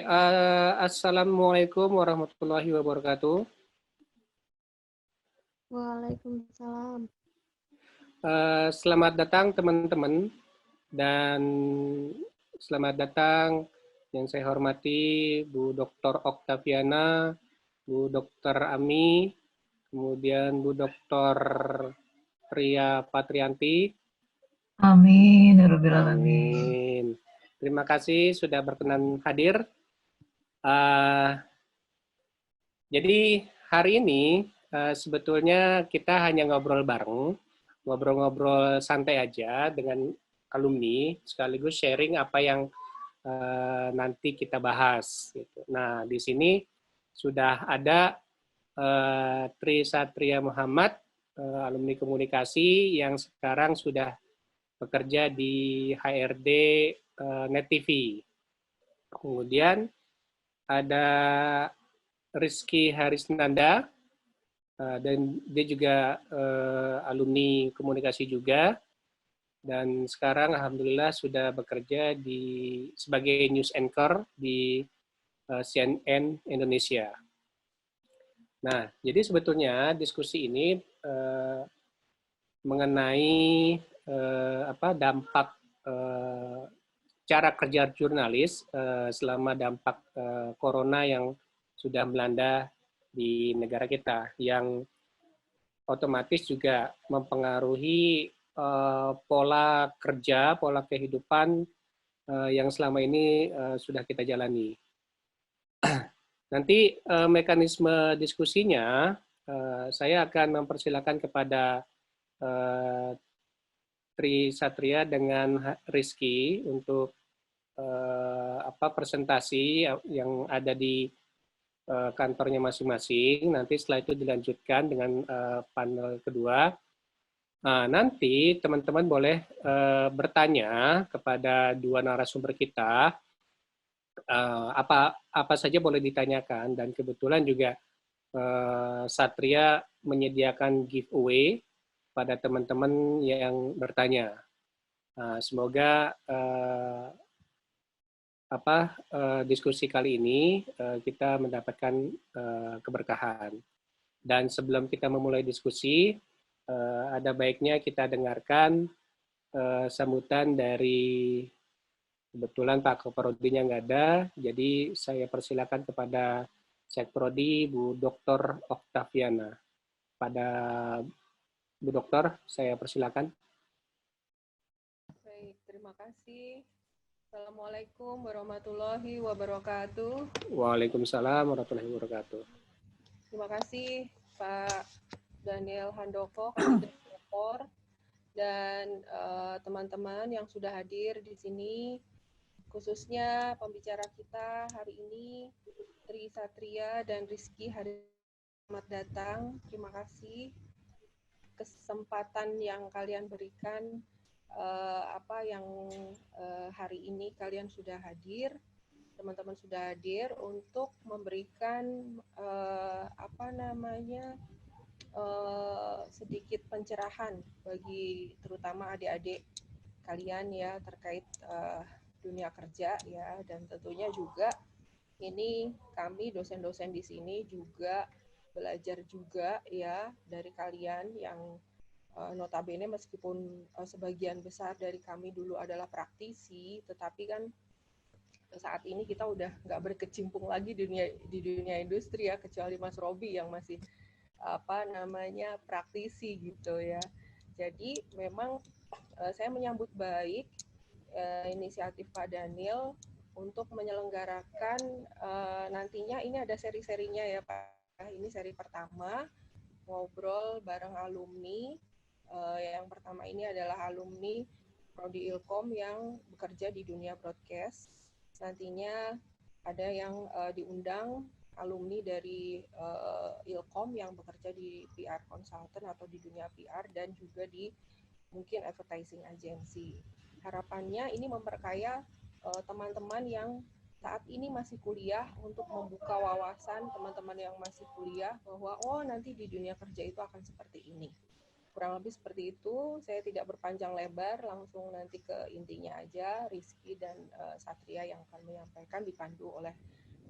Assalamualaikum warahmatullahi wabarakatuh. Waalaikumsalam. Selamat datang teman-teman dan selamat datang yang saya hormati Bu Dr. Oktaviana, Bu Dr. Ami, kemudian Bu Dr. Ria Patrianti. Amin, ya Rabbil Alamin. Amin. Terima kasih sudah berkenan hadir. Jadi hari ini sebetulnya kita hanya ngobrol bareng, ngobrol-ngobrol santai aja dengan alumni, sekaligus sharing apa yang nanti kita bahas. Gitu. Nah, di sini sudah ada Tri Satria Muhammad, alumni komunikasi yang sekarang sudah bekerja di HRD Net TV. Kemudian ada Rizky Harisnanda, dan dia juga alumni komunikasi juga, dan sekarang alhamdulillah sudah bekerja sebagai news anchor di CNN Indonesia. Nah, jadi sebetulnya diskusi ini mengenai dampak cara kerja jurnalis selama dampak corona yang sudah melanda di negara kita, yang otomatis juga mempengaruhi pola kerja, pola kehidupan yang selama ini sudah kita jalani. Nanti mekanisme diskusinya, saya akan mempersilakan kepada Tri Satria dengan Rizky untuk presentasi yang ada di kantornya masing-masing. Nanti setelah itu dilanjutkan dengan panel kedua. Nah, nanti teman-teman boleh bertanya kepada dua narasumber kita, apa saja boleh ditanyakan, dan kebetulan juga Satria menyediakan giveaway pada teman-teman yang bertanya. Semoga diskusi kali ini kita mendapatkan keberkahan. Dan sebelum kita memulai diskusi, ada baiknya kita dengarkan sambutan dari, kebetulan Pak Koprodinya nggak ada, jadi saya persilakan kepada Sekprodi Bu Dr. Oktaviana. Pada Bu Dokter, saya persilakan. Baik, terima kasih. Assalamualaikum warahmatullahi wabarakatuh. Waalaikumsalam warahmatullahi wabarakatuh. Terima kasih Pak Daniel Handoko, Koordinator, dan teman-teman yang sudah hadir di sini, khususnya pembicara kita hari ini, Tri Satria dan Rizky Hari. Selamat datang, terima kasih kesempatan yang kalian berikan, hari ini kalian sudah hadir, teman-teman sudah hadir untuk memberikan sedikit pencerahan bagi terutama adik-adik kalian ya terkait dunia kerja ya, dan tentunya juga ini kami dosen-dosen di sini juga belajar juga ya dari kalian yang notabene meskipun sebagian besar dari kami dulu adalah praktisi, tetapi kan saat ini kita udah nggak berkecimpung lagi di dunia industri ya, kecuali Mas Robi yang masih praktisi gitu ya. Jadi memang saya menyambut baik inisiatif Pak Daniel untuk menyelenggarakan nantinya ini ada seri-serinya ya Pak. Ini seri pertama, ngobrol bareng alumni. Yang pertama ini adalah alumni Prodi Ilkom yang bekerja di dunia broadcast. Nantinya ada yang diundang alumni dari Ilkom yang bekerja di PR consultant atau di dunia PR, dan juga di mungkin advertising agency. Harapannya ini memperkaya teman-teman yang saat ini masih kuliah untuk membuka wawasan teman-teman yang masih kuliah bahwa nanti di dunia kerja itu akan seperti ini. kurang lebih seperti itu. Saya tidak berpanjang lebar, langsung nanti ke intinya aja. Rizky dan Satria yang akan menyampaikan dipandu oleh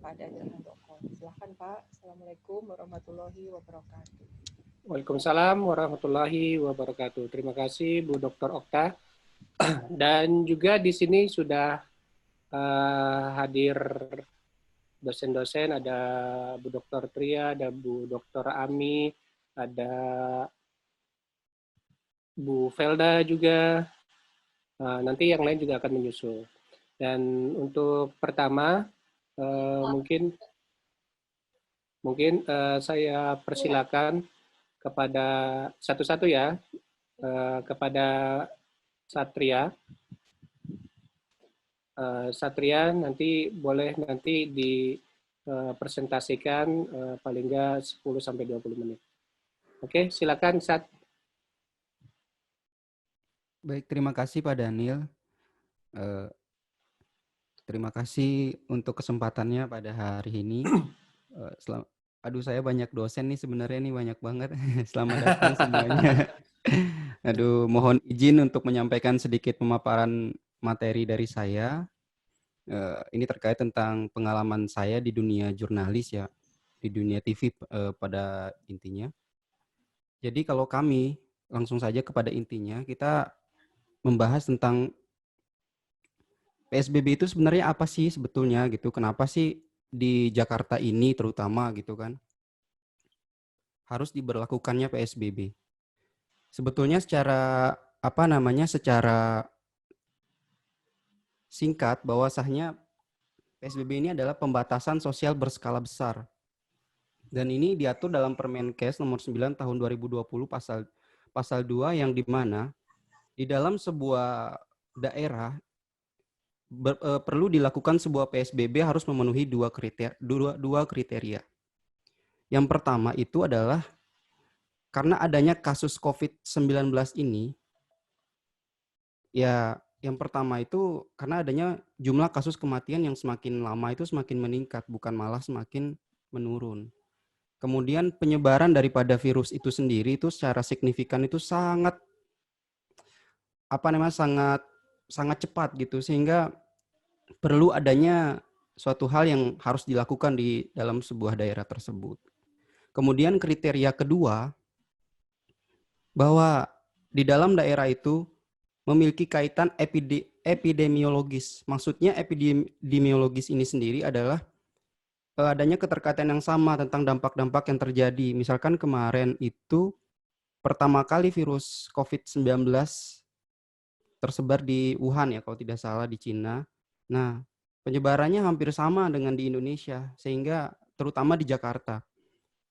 Pak Daniel Handoko. Silakan Pak. Assalamualaikum warahmatullahi wabarakatuh. Waalaikumsalam warahmatullahi wabarakatuh. Terima kasih Bu Dr. Okta. Dan juga di sini sudah hadir dosen-dosen, ada Bu Dr. Tria, ada Bu Dr. Ami, ada Bu Velda juga. Nanti yang lain juga akan menyusul. Dan untuk pertama, mungkin saya persilakan kepada satu-satu ya, kepada Satria. Satria nanti boleh nanti dipresentasikan paling nggak 10-20 menit. Oke, silakan Sat. Baik, terima kasih Pak Daniel. Terima kasih untuk kesempatannya pada hari ini. Aduh, saya banyak dosen nih sebenarnya nih, banyak banget. Selamat datang semuanya. Aduh, mohon izin untuk menyampaikan sedikit pemaparan materi dari saya. Ini terkait tentang pengalaman saya di dunia jurnalis ya, di dunia TV pada intinya. Jadi kalau kami langsung saja kepada intinya, kita membahas tentang PSBB itu sebenarnya apa sih sebetulnya gitu. Kenapa sih di Jakarta ini terutama gitu kan harus diberlakukannya PSBB. Sebetulnya secara secara singkat bahwasanya PSBB ini adalah pembatasan sosial berskala besar. Dan ini diatur dalam Permenkes nomor 9 tahun 2020 pasal 2 yang di mana di dalam sebuah daerah perlu dilakukan sebuah PSBB harus memenuhi dua kriteria. Yang pertama itu adalah karena adanya kasus COVID-19 ini, ya yang pertama itu karena adanya jumlah kasus kematian yang semakin lama itu semakin meningkat, bukan malah semakin menurun. Kemudian penyebaran daripada virus itu sendiri itu secara signifikan itu sangat sangat cepat gitu, sehingga perlu adanya suatu hal yang harus dilakukan di dalam sebuah daerah tersebut. Kemudian kriteria kedua, bahwa di dalam daerah itu memiliki kaitan epidemiologis. Maksudnya epidemiologis ini sendiri adalah adanya keterkaitan yang sama tentang dampak-dampak yang terjadi. Misalkan kemarin itu pertama kali virus COVID-19 tersebar di Wuhan ya kalau tidak salah, di Cina. Nah, penyebarannya hampir sama dengan di Indonesia, sehingga terutama di Jakarta.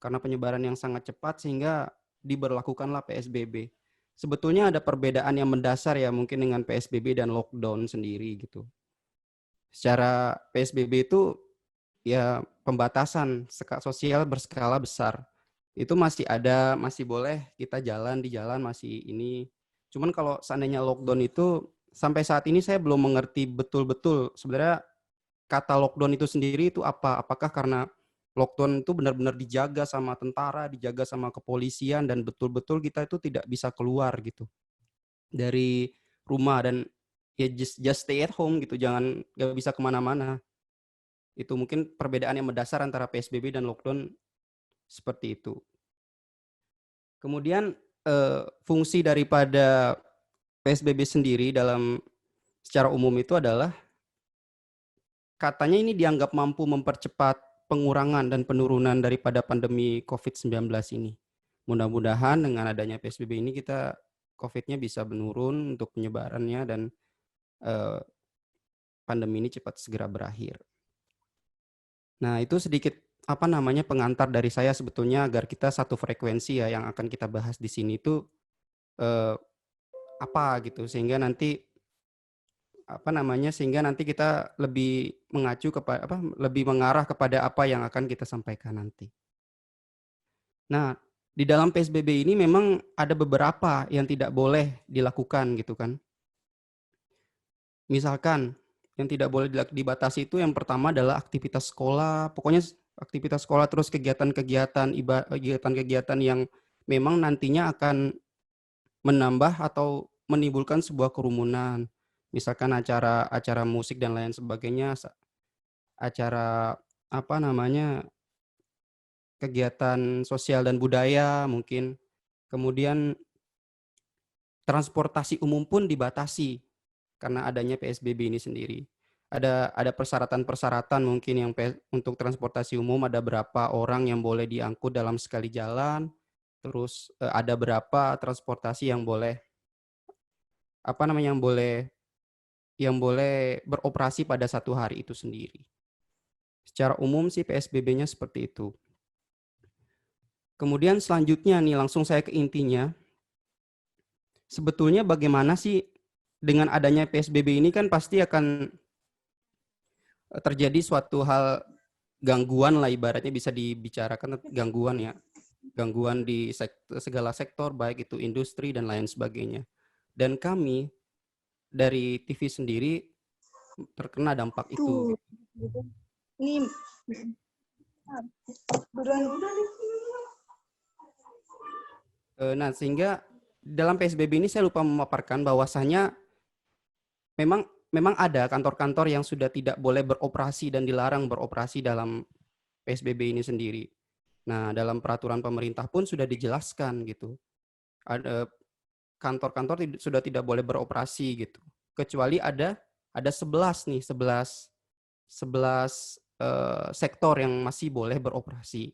Karena penyebaran yang sangat cepat sehingga diberlakukanlah PSBB. Sebetulnya ada perbedaan yang mendasar ya mungkin dengan PSBB dan lockdown sendiri gitu. Secara PSBB itu ya pembatasan sosial berskala besar. Itu masih ada, masih boleh kita jalan di jalan, masih ini. Cuman kalau seandainya lockdown itu sampai saat ini saya belum mengerti betul-betul sebenarnya kata lockdown itu sendiri itu apa? Apakah karena lockdown itu benar-benar dijaga sama tentara, dijaga sama kepolisian, dan betul-betul kita itu tidak bisa keluar gitu dari rumah, dan ya just stay at home gitu, jangan nggak bisa kemana-mana. Itu mungkin perbedaan yang mendasar antara PSBB dan lockdown seperti itu. Kemudian fungsi daripada PSBB sendiri dalam secara umum itu adalah katanya ini dianggap mampu mempercepat pengurangan dan penurunan daripada pandemi COVID-19 ini. Mudah-mudahan dengan adanya PSBB ini kita COVID-nya bisa menurun untuk penyebarannya dan pandemi ini cepat segera berakhir. Nah, itu sedikit pengantar dari saya sebetulnya agar kita satu frekuensi ya yang akan kita bahas di sini itu gitu, sehingga nanti sehingga nanti kita lebih mengacu kepada lebih mengarah kepada apa yang akan kita sampaikan nanti. Nah, di dalam PSBB ini memang ada beberapa yang tidak boleh dilakukan gitu kan. Misalkan yang tidak boleh dibatasi itu yang pertama adalah aktivitas sekolah, pokoknya aktivitas sekolah, terus kegiatan-kegiatan yang memang nantinya akan menambah atau menimbulkan sebuah kerumunan. Misalkan acara musik dan lain sebagainya, acara apa namanya, kegiatan sosial dan budaya mungkin. Kemudian transportasi umum pun dibatasi karena adanya PSBB ini sendiri. Ada persyaratan-persyaratan mungkin yang untuk transportasi umum, ada berapa orang yang boleh diangkut dalam sekali jalan, terus ada berapa transportasi yang boleh yang boleh beroperasi pada satu hari itu sendiri. Secara umum sih PSBB-nya seperti itu. Kemudian selanjutnya nih, langsung saya ke intinya. Sebetulnya bagaimana sih dengan adanya PSBB ini, kan pasti akan terjadi suatu hal gangguan lah, ibaratnya bisa dibicarakan gangguan ya. Gangguan di segala sektor, baik itu industri dan lain sebagainya. Dan kami dari TV sendiri terkena dampak itu. Ini Nah, sehingga dalam PSBB ini saya lupa memaparkan bahwasanya memang ada kantor-kantor yang sudah tidak boleh beroperasi dan dilarang beroperasi dalam PSBB ini sendiri. Nah, dalam peraturan pemerintah pun sudah dijelaskan gitu. Ada kantor-kantor sudah tidak boleh beroperasi gitu. Kecuali ada 11 nih, 11 sektor yang masih boleh beroperasi.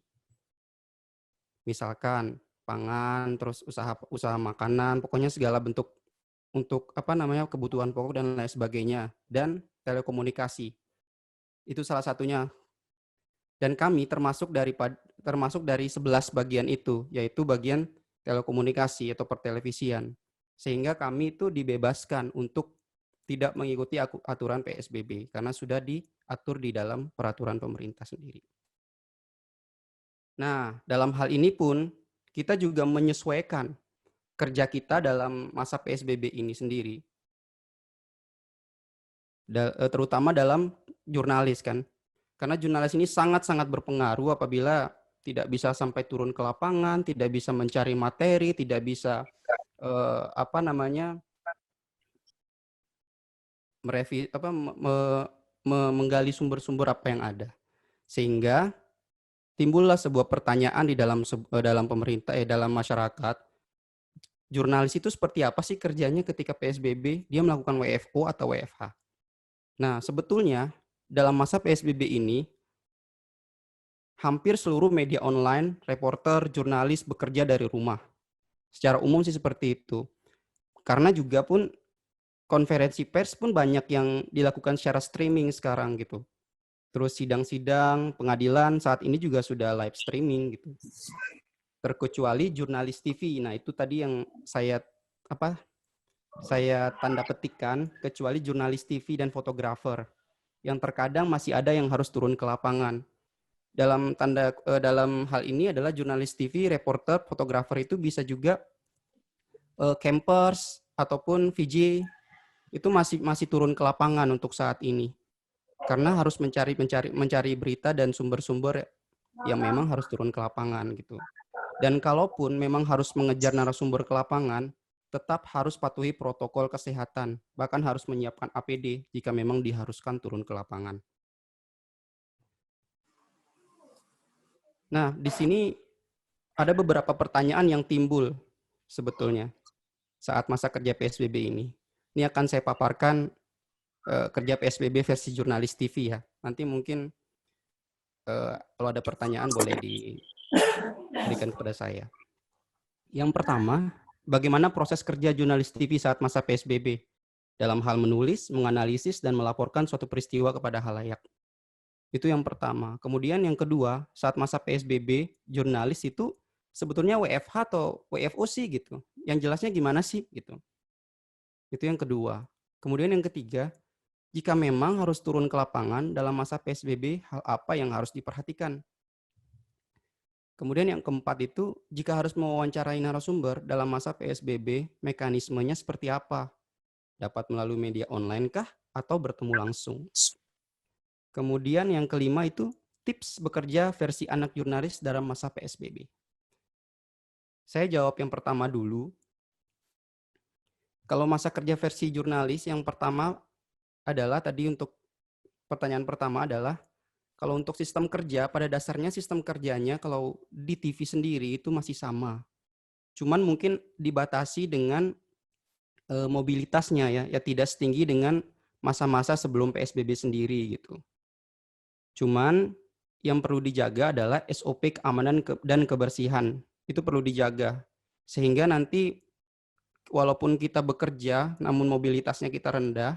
Misalkan pangan, terus usaha makanan, pokoknya segala bentuk untuk kebutuhan pokok dan lain sebagainya, dan telekomunikasi. Itu salah satunya. Dan kami termasuk dari 11 bagian itu, yaitu bagian telekomunikasi atau pertelevisian. Sehingga kami itu dibebaskan untuk tidak mengikuti aturan PSBB karena sudah diatur di dalam peraturan pemerintah sendiri. Nah, dalam hal ini pun kita juga menyesuaikan kerja kita dalam masa PSBB ini sendiri. Terutama dalam jurnalis kan. Karena jurnalis ini sangat-sangat berpengaruh apabila tidak bisa sampai turun ke lapangan, tidak bisa mencari materi, tidak bisa menggali sumber-sumber apa yang ada. Sehingga timbullah sebuah pertanyaan di dalam pemerintah, dalam masyarakat. Jurnalis itu seperti apa sih kerjanya ketika PSBB? Dia melakukan WFO atau WFH. Nah, sebetulnya dalam masa PSBB ini, hampir seluruh media online, reporter, jurnalis bekerja dari rumah. Secara umum sih seperti itu. Karena juga pun konferensi pers pun banyak yang dilakukan secara streaming sekarang gitu. Terus sidang-sidang, pengadilan saat ini juga sudah live streaming gitu. Terkecuali jurnalis TV. Nah, itu tadi yang saya tanda petikkan, kecuali jurnalis TV dan fotografer. Yang terkadang masih ada yang harus turun ke lapangan. Dalam hal ini adalah jurnalis TV, reporter, fotografer itu bisa juga campers ataupun VJ itu masih turun ke lapangan untuk saat ini. Karena harus mencari berita dan sumber-sumber yang memang harus turun ke lapangan gitu. Dan kalaupun memang harus mengejar narasumber ke lapangan, tetap harus patuhi protokol kesehatan, bahkan harus menyiapkan APD jika memang diharuskan turun ke lapangan. Nah, di sini ada beberapa pertanyaan yang timbul sebetulnya saat masa kerja PSBB ini. Ini akan saya paparkan kerja PSBB versi jurnalis TV ya. Nanti mungkin kalau ada pertanyaan boleh diberikan kepada saya. Yang pertama, bagaimana proses kerja jurnalis TV saat masa PSBB dalam hal menulis, menganalisis, dan melaporkan suatu peristiwa kepada halayak. Itu yang pertama. Kemudian yang kedua, saat masa PSBB, jurnalis itu sebetulnya WFH atau WFO sih gitu. Yang jelasnya gimana sih gitu. Itu yang kedua. Kemudian yang ketiga, jika memang harus turun ke lapangan dalam masa PSBB, hal apa yang harus diperhatikan? Kemudian yang keempat itu, jika harus mewawancarai narasumber dalam masa PSBB, mekanismenya seperti apa? Dapat melalui media online kah atau bertemu langsung? Kemudian yang kelima itu, tips bekerja versi anak jurnalis dalam masa PSBB. Saya jawab yang pertama dulu. Kalau masa kerja versi jurnalis yang pertama adalah tadi untuk pertanyaan pertama adalah kalau untuk sistem kerja, pada dasarnya sistem kerjanya kalau di TV sendiri itu masih sama. Cuman mungkin dibatasi dengan mobilitasnya ya tidak setinggi dengan masa-masa sebelum PSBB sendiri gitu. Cuman yang perlu dijaga adalah SOP keamanan dan kebersihan. Itu perlu dijaga. Sehingga nanti walaupun kita bekerja namun mobilitasnya kita rendah,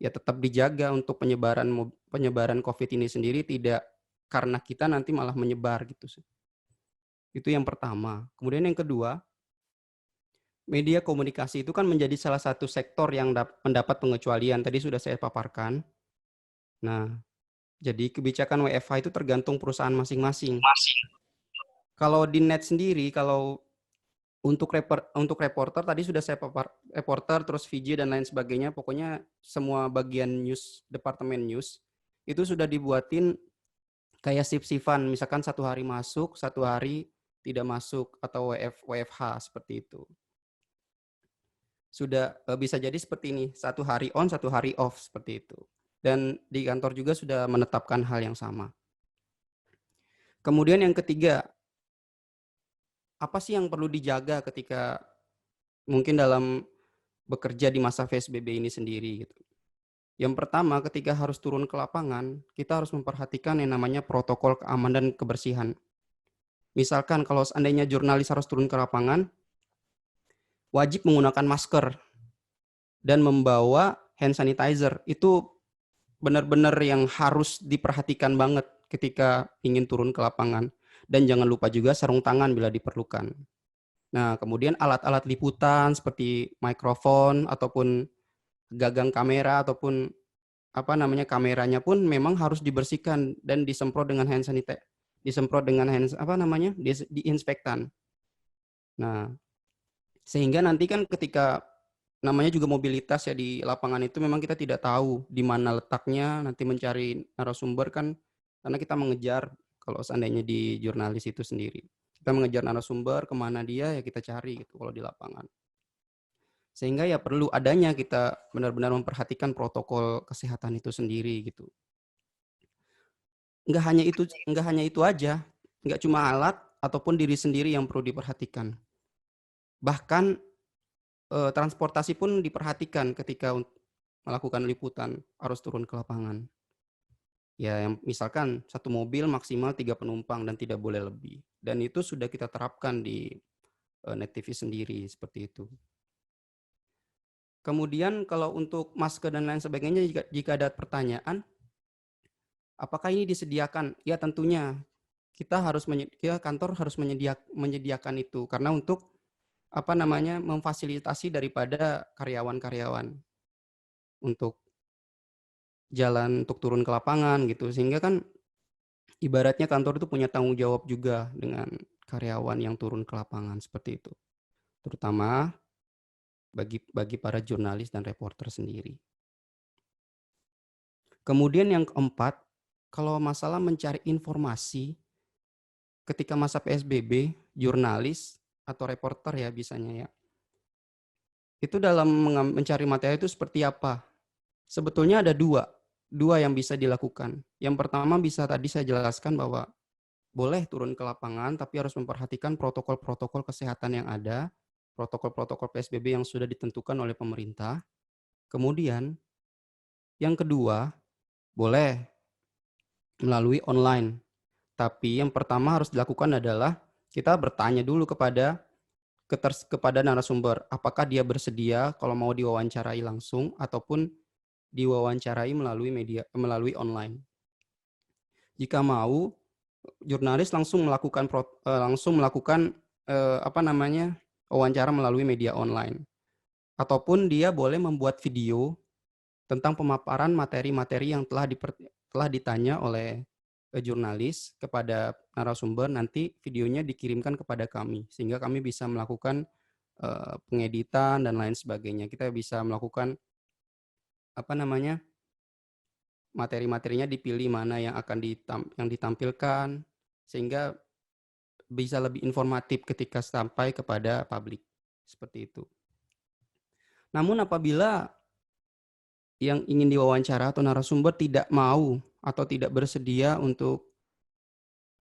ya tetap dijaga untuk penyebaran COVID ini sendiri tidak karena kita nanti malah menyebar gitu. Itu yang pertama. Kemudian yang kedua, media komunikasi itu kan menjadi salah satu sektor yang mendapat pengecualian. Tadi sudah saya paparkan. Nah, jadi kebijakan WFH itu tergantung perusahaan masing-masing. Kalau di net sendiri, kalau untuk reporter tadi sudah saya reporter, terus VJ dan lain sebagainya, pokoknya semua bagian news, departemen news, itu sudah dibuatin kayak shift-shiftan, misalkan 1 hari masuk, 1 hari tidak masuk, atau WFH seperti itu. Sudah bisa jadi seperti ini, 1 hari on, 1 hari off, seperti itu. Dan di kantor juga sudah menetapkan hal yang sama. Kemudian yang ketiga, apa sih yang perlu dijaga ketika mungkin dalam bekerja di masa PSBB ini sendiri gitu. Yang pertama, ketika harus turun ke lapangan, kita harus memperhatikan yang namanya protokol keamanan dan kebersihan. Misalkan kalau seandainya jurnalis harus turun ke lapangan, wajib menggunakan masker dan membawa hand sanitizer. Itu benar-benar yang harus diperhatikan banget ketika ingin turun ke lapangan. Dan jangan lupa juga sarung tangan bila diperlukan. Nah, kemudian alat-alat liputan seperti mikrofon ataupun gagang kamera ataupun kameranya pun memang harus dibersihkan dan disemprot dengan hand sanitizer, diinspektan. Nah, sehingga nanti kan ketika namanya juga mobilitas ya di lapangan itu memang kita tidak tahu di mana letaknya, nanti mencari narasumber kan karena kita mengejar kalau seandainya di jurnalis itu sendiri. Kita mengejar narasumber kemana dia ya kita cari gitu kalau di lapangan. Sehingga ya perlu adanya kita benar-benar memperhatikan protokol kesehatan itu sendiri gitu. Enggak hanya itu aja, enggak cuma alat ataupun diri sendiri yang perlu diperhatikan. Bahkan transportasi pun diperhatikan ketika melakukan liputan harus turun ke lapangan. Ya, yang misalkan 1 mobil maksimal 3 penumpang dan tidak boleh lebih. Dan itu sudah kita terapkan di Net TV sendiri seperti itu. Kemudian kalau untuk masker dan lain sebagainya, jika ada pertanyaan, apakah ini disediakan? Ya tentunya kantor harus menyediakan itu karena untuk memfasilitasi daripada karyawan-karyawan untuk jalan untuk turun ke lapangan gitu, sehingga kan ibaratnya kantor itu punya tanggung jawab juga dengan karyawan yang turun ke lapangan seperti itu, terutama bagi para jurnalis dan reporter sendiri. Kemudian yang keempat, kalau masalah mencari informasi ketika masa PSBB, jurnalis atau reporter ya bisanya ya, itu dalam mencari materi itu seperti apa? Sebetulnya ada dua yang bisa dilakukan. Yang pertama bisa tadi saya jelaskan bahwa boleh turun ke lapangan, tapi harus memperhatikan protokol-protokol kesehatan yang ada, protokol-protokol PSBB yang sudah ditentukan oleh pemerintah. Kemudian, yang kedua, boleh melalui online. Tapi yang pertama harus dilakukan adalah kita bertanya dulu kepada narasumber, apakah dia bersedia kalau mau diwawancarai langsung ataupun diwawancarai melalui online. Jika mau, jurnalis langsung melakukan wawancara melalui media online. Ataupun dia boleh membuat video tentang pemaparan materi-materi yang telah ditanya oleh jurnalis kepada narasumber, nanti videonya dikirimkan kepada kami sehingga kami bisa melakukan pengeditan dan lain sebagainya. Kita bisa melakukan materi-materinya dipilih mana yang akan ditampilkan sehingga bisa lebih informatif ketika sampai kepada publik seperti itu. Namun apabila yang ingin diwawancara atau narasumber tidak mau atau tidak bersedia untuk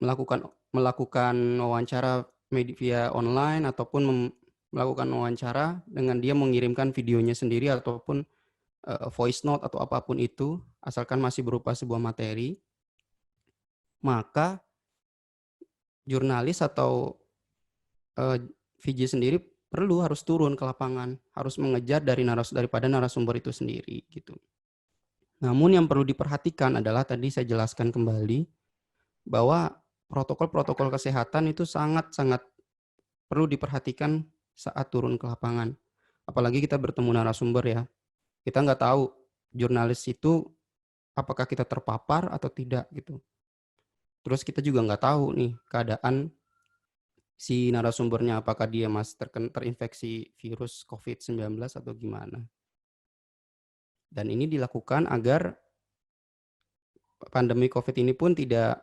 melakukan wawancara via online ataupun melakukan wawancara dengan dia mengirimkan videonya sendiri ataupun voice note atau apapun itu, asalkan masih berupa sebuah materi, maka jurnalis atau VJ sendiri harus turun ke lapangan, harus mengejar daripada narasumber itu sendiri gitu. Namun yang perlu diperhatikan adalah tadi saya jelaskan kembali bahwa protokol-protokol kesehatan itu sangat-sangat perlu diperhatikan saat turun ke lapangan. Apalagi kita bertemu narasumber ya. Kita nggak tahu jurnalis itu apakah kita terpapar atau tidak gitu. Terus kita juga nggak tahu nih keadaan si narasumbernya, apakah dia masih terinfeksi virus COVID-19 atau gimana. Dan ini dilakukan agar pandemi COVID ini pun tidak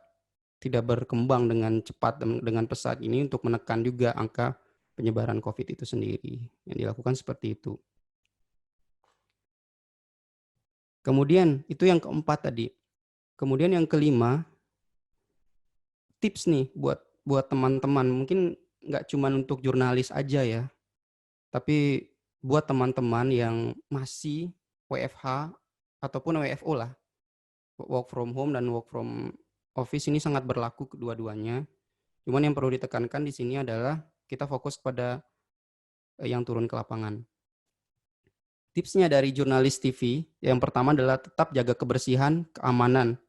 berkembang dengan cepat dengan pesat ini untuk menekan juga angka penyebaran COVID itu sendiri. Yang dilakukan seperti itu. Kemudian itu yang keempat tadi. Kemudian yang kelima, tips nih buat teman-teman, mungkin nggak cuma untuk jurnalis aja ya, tapi buat teman-teman yang masih WFH ataupun WFO lah, work from home dan work from office, ini sangat berlaku kedua-duanya. Cuman yang perlu ditekankan di sini adalah kita fokus pada yang turun ke lapangan. Tipsnya dari jurnalis TV, yang pertama adalah tetap jaga kebersihan, keamanan,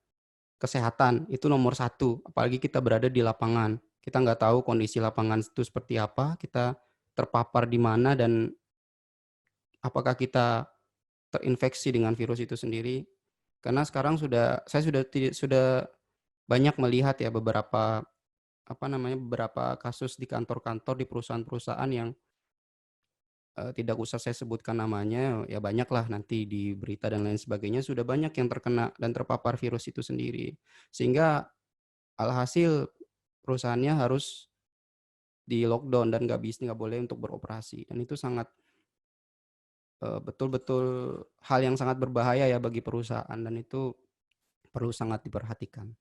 kesehatan. Itu nomor 1, apalagi kita berada di lapangan. Kita nggak tahu kondisi lapangan itu seperti apa, kita terpapar di mana, dan apakah kita terinfeksi dengan virus itu sendiri. Karena sekarang saya sudah banyak melihat ya beberapa kasus di kantor-kantor, di perusahaan-perusahaan yang tidak usah saya sebutkan namanya, ya banyaklah nanti di berita dan lain sebagainya, sudah banyak yang terkena dan terpapar virus itu sendiri. Sehingga alhasil perusahaannya harus di lockdown dan nggak boleh untuk beroperasi. Dan itu sangat betul-betul hal yang sangat berbahaya ya bagi perusahaan, dan itu perlu sangat diperhatikan.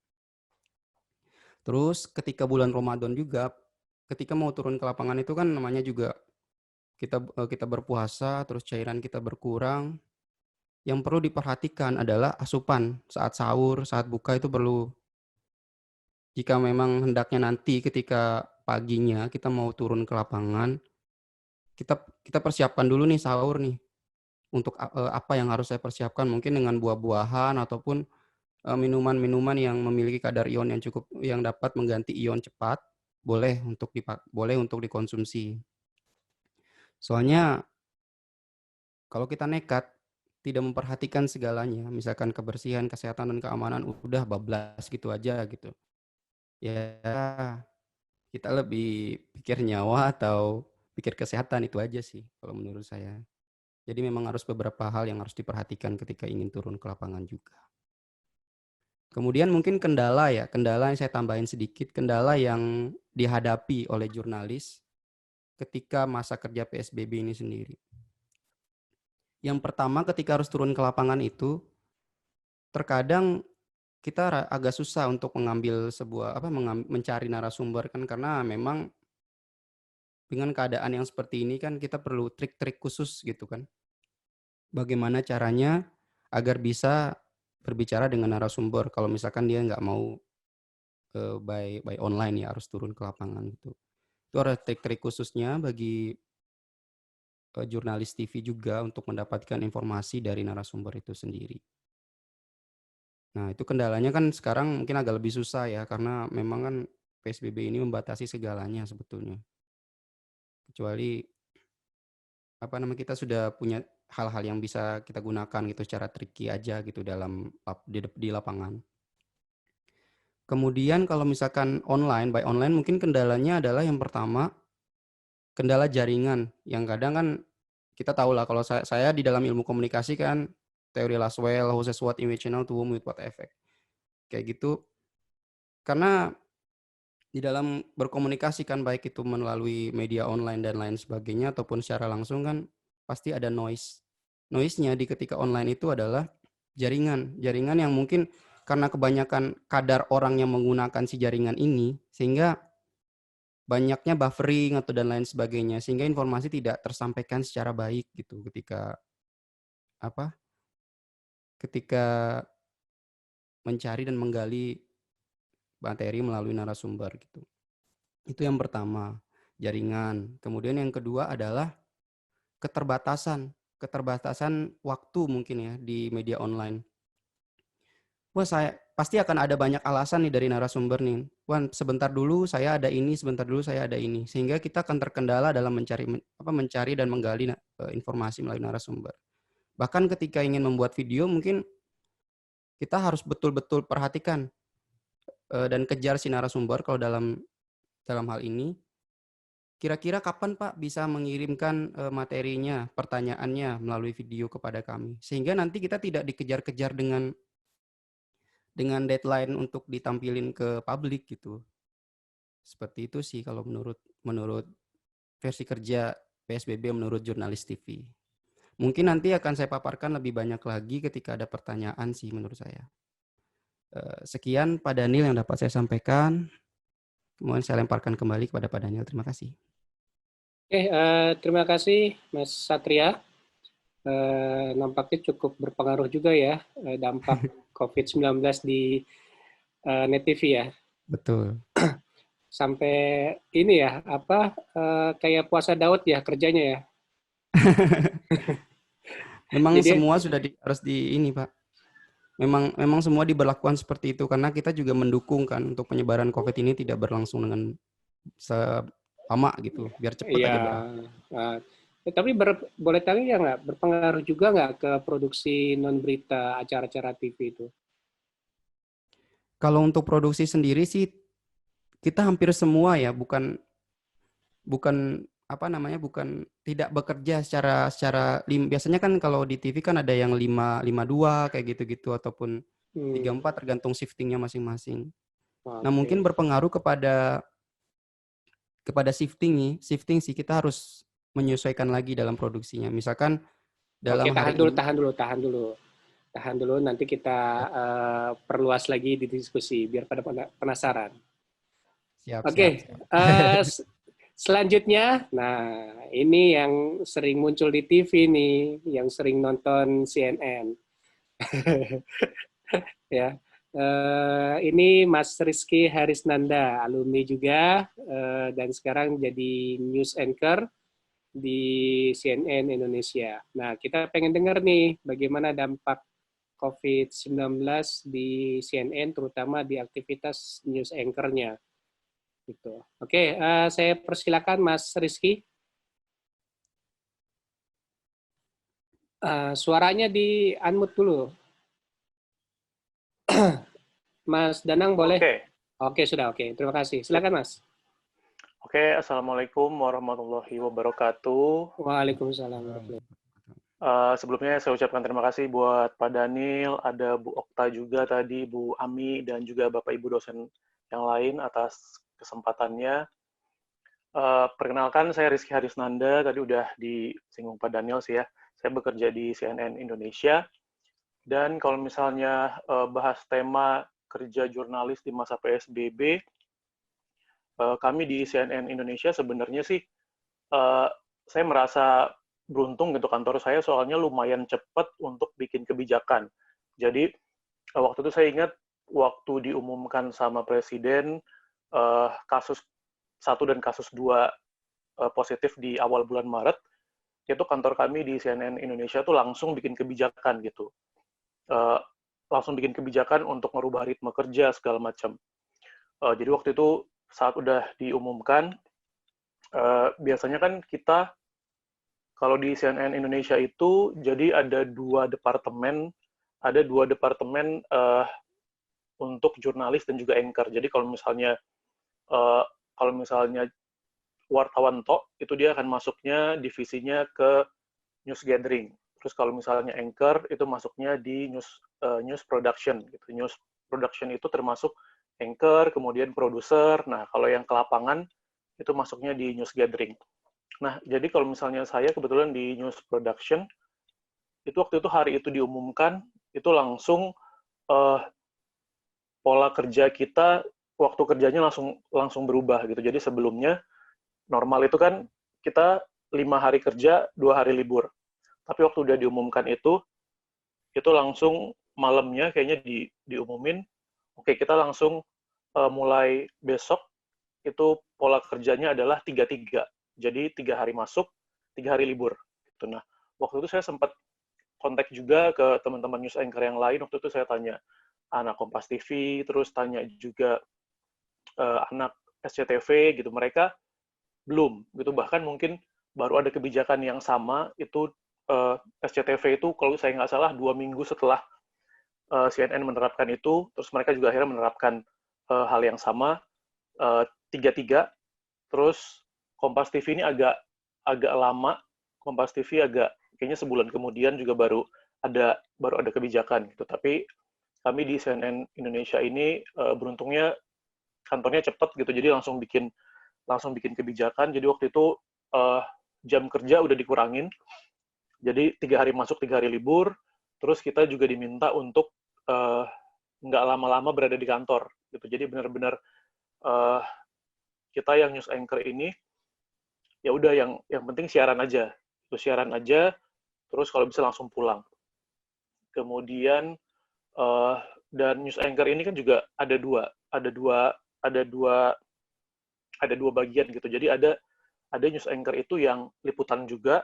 Terus ketika bulan Ramadan juga, ketika mau turun ke lapangan itu kan namanya juga kita berpuasa, terus cairan kita berkurang. Yang perlu diperhatikan adalah asupan saat sahur, saat buka itu perlu. Jika memang hendaknya nanti ketika paginya kita mau turun ke lapangan, kita persiapkan dulu nih sahur nih. Untuk apa yang harus saya persiapkan, mungkin dengan buah-buahan ataupun minuman-minuman yang memiliki kadar ion yang cukup, yang dapat mengganti ion cepat, boleh untuk dikonsumsi. Soalnya kalau kita nekat, tidak memperhatikan segalanya, misalkan kebersihan, kesehatan, dan keamanan, udah bablas gitu aja gitu. Ya, kita lebih pikir nyawa atau pikir kesehatan, itu aja sih kalau menurut saya. Jadi memang harus beberapa hal yang harus diperhatikan ketika ingin turun ke lapangan juga. Kemudian mungkin kendala yang saya tambahin sedikit, kendala yang dihadapi oleh jurnalis ketika masa kerja PSBB ini sendiri. Yang pertama, ketika harus turun ke lapangan itu, terkadang kita agak susah untuk mencari narasumber kan, karena memang dengan keadaan yang seperti ini kan kita perlu trik-trik khusus gitu kan. Bagaimana caranya agar bisa berbicara dengan narasumber kalau misalkan dia nggak mau by online ya, harus turun ke lapangan gitu. Itu ada trik-trik khususnya bagi jurnalis TV juga untuk mendapatkan informasi dari narasumber itu sendiri. Nah, itu kendalanya kan sekarang mungkin agak lebih susah ya, karena memang kan PSBB ini membatasi segalanya sebetulnya. Kecuali kita sudah punya hal-hal yang bisa kita gunakan gitu secara tricky aja gitu di lapangan. Kemudian kalau misalkan by online mungkin kendalanya adalah yang pertama, kendala jaringan, yang kadang kan kita tahu lah, kalau saya di dalam ilmu komunikasi kan teori Laswell, how says what image channel to whom with what effect. Kayak gitu. Karena di dalam berkomunikasi kan, baik itu melalui media online dan lain sebagainya ataupun secara langsung kan, pasti ada noise. Noise-nya di ketika online itu adalah jaringan yang mungkin karena kebanyakan kadar orang yang menggunakan si jaringan ini, sehingga banyaknya buffering atau dan lain sebagainya, sehingga informasi tidak tersampaikan secara baik gitu ketika mencari dan menggali materi melalui narasumber gitu. Itu yang pertama, jaringan. Kemudian yang kedua adalah keterbatasan waktu mungkin ya di media online. Wah, saya pasti akan ada banyak alasan nih dari narasumber nih. Wah, sebentar dulu saya ada ini, sebentar dulu saya ada ini. Sehingga kita akan terkendala dalam mencari dan menggali informasi melalui narasumber. Bahkan ketika ingin membuat video, mungkin kita harus betul-betul perhatikan dan kejar si narasumber kalau dalam hal ini. Kira-kira kapan Pak bisa mengirimkan materinya, pertanyaannya melalui video kepada kami. Sehingga nanti kita tidak dikejar-kejar dengan deadline untuk ditampilin ke publik gitu. Seperti itu sih kalau menurut versi kerja PSBB menurut Jurnalis TV. Mungkin nanti akan saya paparkan lebih banyak lagi ketika ada pertanyaan sih menurut saya. Sekian Pak Daniel yang dapat saya sampaikan. Kemudian saya lemparkan kembali kepada Pak Daniel. Terima kasih. Oke, terima kasih Mas Satria. Nampaknya cukup berpengaruh juga ya dampak COVID-19 di Net TV ya. Betul. Sampai ini ya, kayak puasa Daud ya kerjanya ya. Memang Jadi, semua sudah harus di ini Pak. Memang semua diberlakukan seperti itu karena kita juga mendukung kan untuk penyebaran COVID ini tidak berlangsung dengan lama gitu, biar cepat aja ya. Tapi boleh tanya ya nggak, berpengaruh juga nggak ke produksi non berita acara-acara TV itu? Kalau untuk produksi sendiri sih kita hampir semua ya, bukan tidak bekerja secara biasanya kan kalau di TV kan ada yang 5-5-2 kayak gitu-gitu ataupun 3-4 tergantung shiftingnya masing-masing. Nah, mungkin berpengaruh kepada shifting sih, kita harus menyesuaikan lagi dalam produksinya. Misalkan dalam tahan dulu, nanti kita perluas lagi di diskusi biar pada penasaran. Siap. Selanjutnya, nah ini yang sering muncul di TV nih, yang sering nonton CNN. Ya, ini Mas Rizky Harisnanda, alumni juga, dan sekarang jadi news anchor di CNN Indonesia. Nah, kita pengen dengar nih bagaimana dampak COVID-19 di CNN, terutama di aktivitas news anchor-nya. Gitu. Oke, saya persilakan Mas Rizky. Suaranya di-unmute dulu. Mas Danang boleh? Oke, sudah. Oke, terima kasih. Silakan Mas. Oke, Assalamualaikum warahmatullahi wabarakatuh. Waalaikumsalam. Sebelumnya saya ucapkan terima kasih buat Pak Daniel, ada Bu Okta juga tadi, Bu Ami, dan juga Bapak Ibu dosen yang lain atas kesempatannya. Perkenalkan, saya Rizky Harisnanda, tadi udah disinggung Pak Daniel sih ya. Saya bekerja di CNN Indonesia, dan kalau misalnya bahas tema kerja jurnalis di masa PSBB, kami di CNN Indonesia sebenarnya sih, saya merasa beruntung gitu, kantor saya soalnya lumayan cepat untuk bikin kebijakan. Jadi, waktu itu saya ingat, waktu diumumkan sama Presiden, kasus 1 dan kasus 2 positif di awal bulan Maret, itu kantor kami di CNN Indonesia tuh langsung bikin kebijakan gitu. Langsung bikin kebijakan untuk merubah ritme kerja segala macam. Jadi waktu itu saat udah diumumkan, biasanya kan kita kalau di CNN Indonesia itu jadi ada dua departemen untuk jurnalis dan juga anchor. Jadi kalau misalnya wartawan itu dia akan masuknya divisinya ke news gathering. Terus kalau misalnya anchor itu masuknya di news production gitu. News production itu termasuk anchor, kemudian produser. Nah, kalau yang ke lapangan itu masuknya di news gathering. Nah, jadi kalau misalnya saya kebetulan di news production, itu waktu itu hari itu diumumkan, itu langsung eh, pola kerja kita, waktu kerjanya langsung berubah gitu. Jadi sebelumnya normal itu kan kita 5 hari kerja, 2 hari libur. Tapi waktu udah diumumkan itu langsung malamnya kayaknya diumumin, oke kita langsung mulai besok itu pola kerjanya adalah 3-3. Jadi 3 hari masuk, 3 hari libur. Gitu. Nah, waktu itu saya sempat kontak juga ke teman-teman news anchor yang lain. Waktu itu saya tanya anak Kompas TV, terus tanya juga anak SCTV gitu. Mereka belum gitu. Bahkan mungkin baru ada kebijakan yang sama itu SCTV itu kalau saya nggak salah 2 minggu setelah CNN menerapkan itu, terus mereka juga akhirnya menerapkan hal yang sama 3-3. Terus Kompas TV ini agak lama. Kompas TV agak kayaknya sebulan kemudian juga baru ada kebijakan gitu. Tapi kami di CNN Indonesia ini beruntungnya kantornya cepat gitu, jadi langsung bikin kebijakan. Jadi waktu itu jam kerja udah dikurangin. Jadi 3 hari masuk, 3 hari libur. Terus kita juga diminta untuk nggak lama-lama berada di kantor gitu. Jadi benar-benar kita yang news anchor ini ya udah yang penting siaran aja. Itu siaran aja, terus kalau bisa langsung pulang. Kemudian dan news anchor ini kan juga ada dua bagian gitu. Jadi ada news anchor itu yang liputan juga,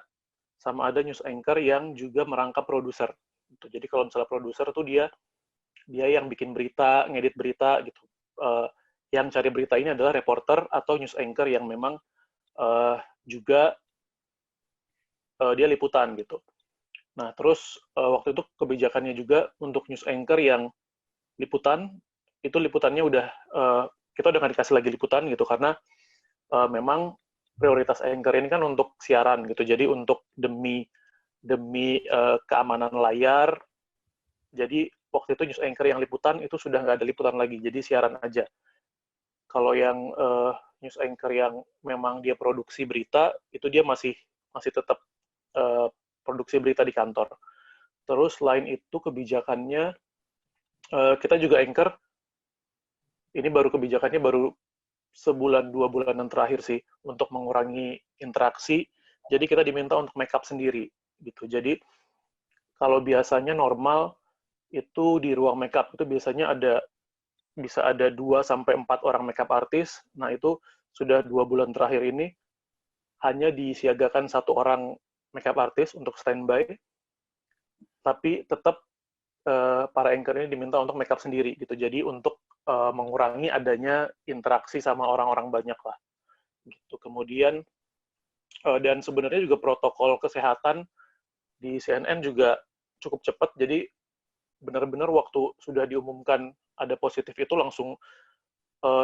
sama ada news anchor yang juga merangkap produser. Gitu. Jadi kalau misalnya produser tuh dia yang bikin berita, ngedit berita gitu. Yang cari berita ini adalah reporter atau news anchor yang memang juga dia liputan gitu. Nah, terus waktu itu kebijakannya juga untuk news anchor yang liputan, itu liputannya udah, kita udah nggak dikasih lagi liputan gitu, karena memang prioritas anchor ini kan untuk siaran gitu, jadi untuk demi keamanan layar, jadi waktu itu news anchor yang liputan itu sudah nggak ada liputan lagi, jadi siaran aja. Kalau yang news anchor yang memang dia produksi berita, itu dia masih tetap produksi berita di kantor. Terus selain itu kebijakannya, kita juga anchor, ini baru kebijakannya baru sebulan 2 bulanan terakhir sih, untuk mengurangi interaksi. Jadi kita diminta untuk make up sendiri gitu. Jadi kalau biasanya normal itu di ruang make up itu biasanya bisa ada 2-4 orang makeup artis. Nah, itu sudah 2 bulan terakhir ini hanya disiagakan 1 orang makeup artis untuk standby, tapi tetap para anchor ini diminta untuk makeup sendiri gitu. Jadi untuk mengurangi adanya interaksi sama orang-orang banyak lah. Gitu. Kemudian dan sebenarnya juga protokol kesehatan di CNN juga cukup cepat. Jadi benar-benar waktu sudah diumumkan ada positif itu langsung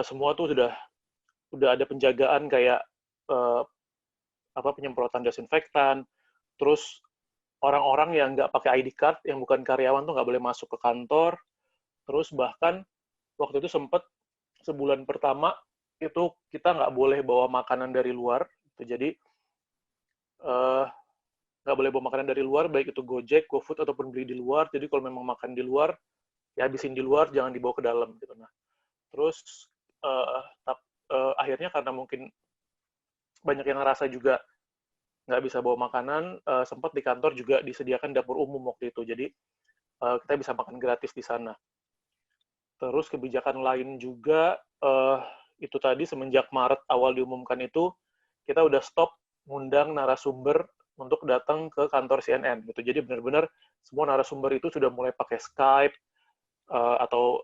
semua tuh udah ada penjagaan kayak penyemprotan desinfektan, terus orang-orang yang nggak pakai ID card, yang bukan karyawan tuh nggak boleh masuk ke kantor, terus bahkan waktu itu sempat sebulan pertama itu kita nggak boleh bawa makanan dari luar, jadi nggak boleh bawa makanan dari luar, baik itu Gojek, GoFood, ataupun beli di luar. Jadi kalau memang makan di luar, ya habisin di luar, jangan dibawa ke dalam. Gitu. Nah, terus akhirnya karena mungkin banyak yang ngerasa juga nggak bisa bawa makanan, sempat di kantor juga disediakan dapur umum waktu itu. Jadi kita bisa makan gratis di sana. Terus kebijakan lain juga, itu tadi semenjak Maret awal diumumkan itu, kita udah stop ngundang narasumber untuk datang ke kantor CNN gitu. Jadi benar-benar semua narasumber itu sudah mulai pakai Skype atau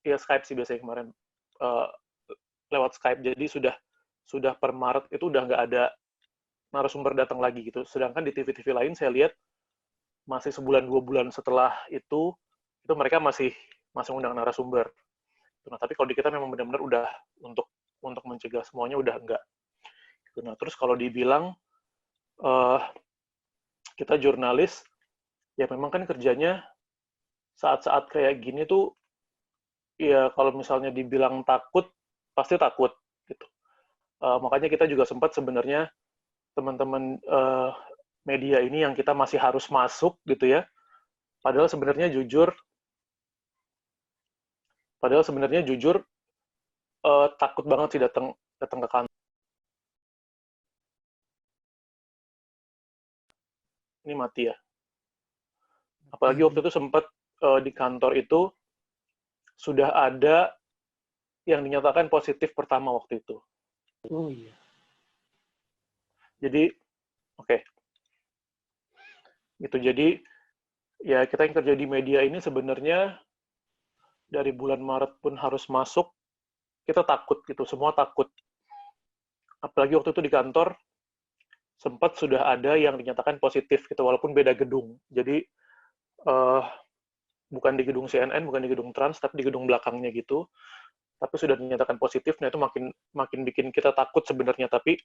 ya Skype sih biasanya kemarin lewat Skype. Jadi sudah per Maret itu udah nggak ada narasumber datang lagi gitu. Sedangkan di TV-TV lain saya lihat masih sebulan 2 bulan setelah itu mereka masih undang narasumber. Nah, tapi kalau di kita memang benar-benar udah untuk mencegah semuanya udah enggak. Nah, terus kalau dibilang kita jurnalis, ya memang kan kerjanya saat-saat kayak gini tuh, ya kalau misalnya dibilang takut, pasti takut gitu. Makanya kita juga sempat sebenarnya teman-teman media ini yang kita masih harus masuk gitu ya. Padahal sebenarnya jujur takut banget sih datang ke kantor. Ini mati ya. Apalagi waktu itu sempat di kantor itu sudah ada yang dinyatakan positif pertama waktu itu. Oh iya. Jadi, oke. Gitu. Jadi, ya kita yang kerja di media ini sebenarnya dari bulan Maret pun harus masuk, kita takut gitu, semua takut. Apalagi waktu itu di kantor, sempat sudah ada yang dinyatakan positif gitu, walaupun beda gedung. Jadi, bukan di gedung CNN, bukan di gedung Trans, tapi di gedung belakangnya gitu. Tapi sudah dinyatakan positif, nah itu makin bikin kita takut sebenarnya. Tapi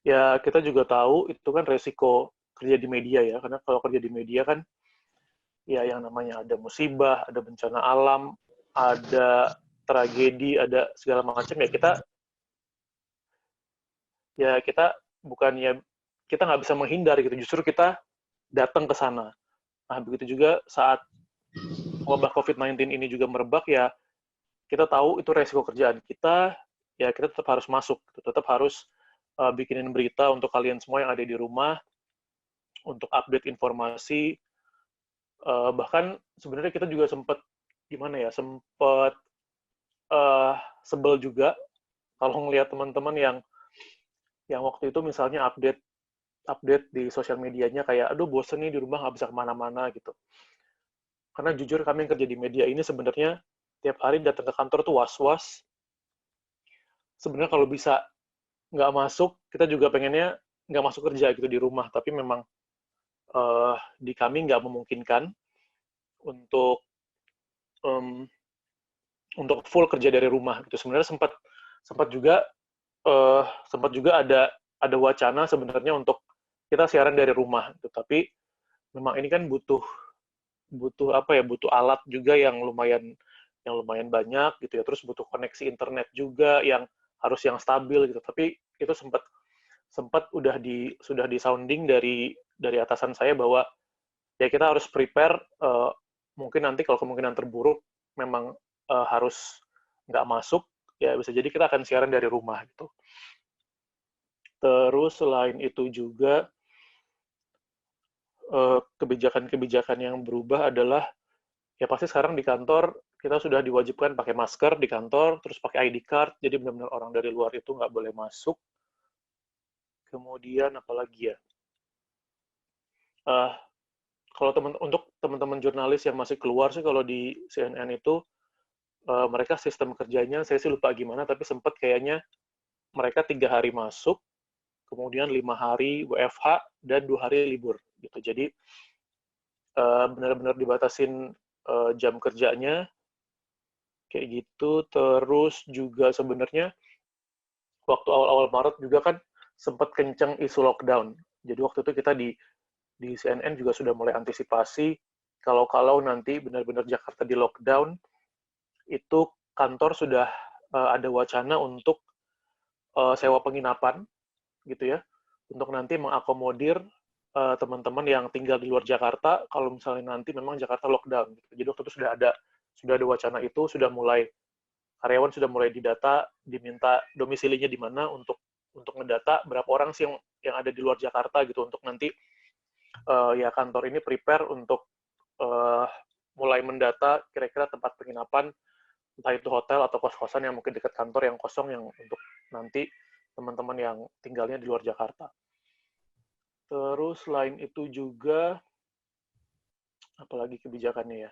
ya kita juga tahu itu kan resiko kerja di media ya, karena kalau kerja di media kan ya yang namanya ada musibah, ada bencana alam, ada tragedi, ada segala macam ya kita bukannya kita nggak bisa menghindar gitu, justru kita datang ke sana. Nah begitu juga saat wabah COVID-19 ini juga merebak ya kita tahu itu resiko kerjaan kita, ya kita tetap harus masuk, tetap harus bikinin berita untuk kalian semua yang ada di rumah, untuk update informasi. Bahkan sebenarnya kita juga sempat sebel juga kalau ngelihat teman-teman yang waktu itu misalnya update di sosial medianya kayak, aduh bosen nih di rumah nggak bisa kemana-mana gitu. Karena jujur kami yang kerja di media ini sebenarnya tiap hari datang ke kantor tuh was-was. Sebenarnya kalau bisa nggak masuk, kita juga pengennya nggak masuk kerja gitu di rumah. Tapi memang di kami nggak memungkinkan untuk full kerja dari rumah gitu. Sebenarnya sempat juga ada wacana sebenarnya untuk kita siaran dari rumah gitu. Tapi memang ini kan butuh alat juga yang lumayan banyak gitu ya, terus butuh koneksi internet juga yang stabil gitu. Tapi itu sempat sudah di sounding dari atasan saya bahwa ya kita harus prepare, mungkin nanti kalau kemungkinan terburuk memang harus nggak masuk, ya bisa jadi kita akan siaran dari rumah gitu. Terus selain itu juga kebijakan-kebijakan yang berubah adalah ya pasti sekarang di kantor kita sudah diwajibkan pakai masker di kantor, terus pakai ID card, jadi benar-benar orang dari luar itu nggak boleh masuk. Kemudian apalagi ya? Kalau untuk teman-teman jurnalis yang masih keluar sih, kalau di CNN itu mereka sistem kerjanya saya sih lupa gimana, tapi sempat kayaknya mereka 3 hari masuk, kemudian 5 hari WFH dan 2 hari libur gitu. Jadi benar-benar dibatasin jam kerjanya kayak gitu. Terus juga sebenarnya waktu awal-awal Maret juga kan sempat kenceng isu lockdown. Jadi waktu itu kita di CNN juga sudah mulai antisipasi kalau nanti benar-benar Jakarta di lockdown, itu kantor sudah ada wacana untuk sewa penginapan gitu ya, untuk nanti mengakomodir teman-teman yang tinggal di luar Jakarta kalau misalnya nanti memang Jakarta lockdown. Jadi waktu itu sudah ada wacana itu, karyawan sudah mulai didata, diminta domisilinya di mana untuk ngedata berapa orang sih yang ada di luar Jakarta gitu, untuk nanti ya kantor ini prepare untuk mulai mendata kira-kira tempat penginapan, entah itu hotel atau kos-kosan yang mungkin dekat kantor yang kosong, yang untuk nanti teman-teman yang tinggalnya di luar Jakarta. Terus selain itu juga, apalagi kebijakannya ya,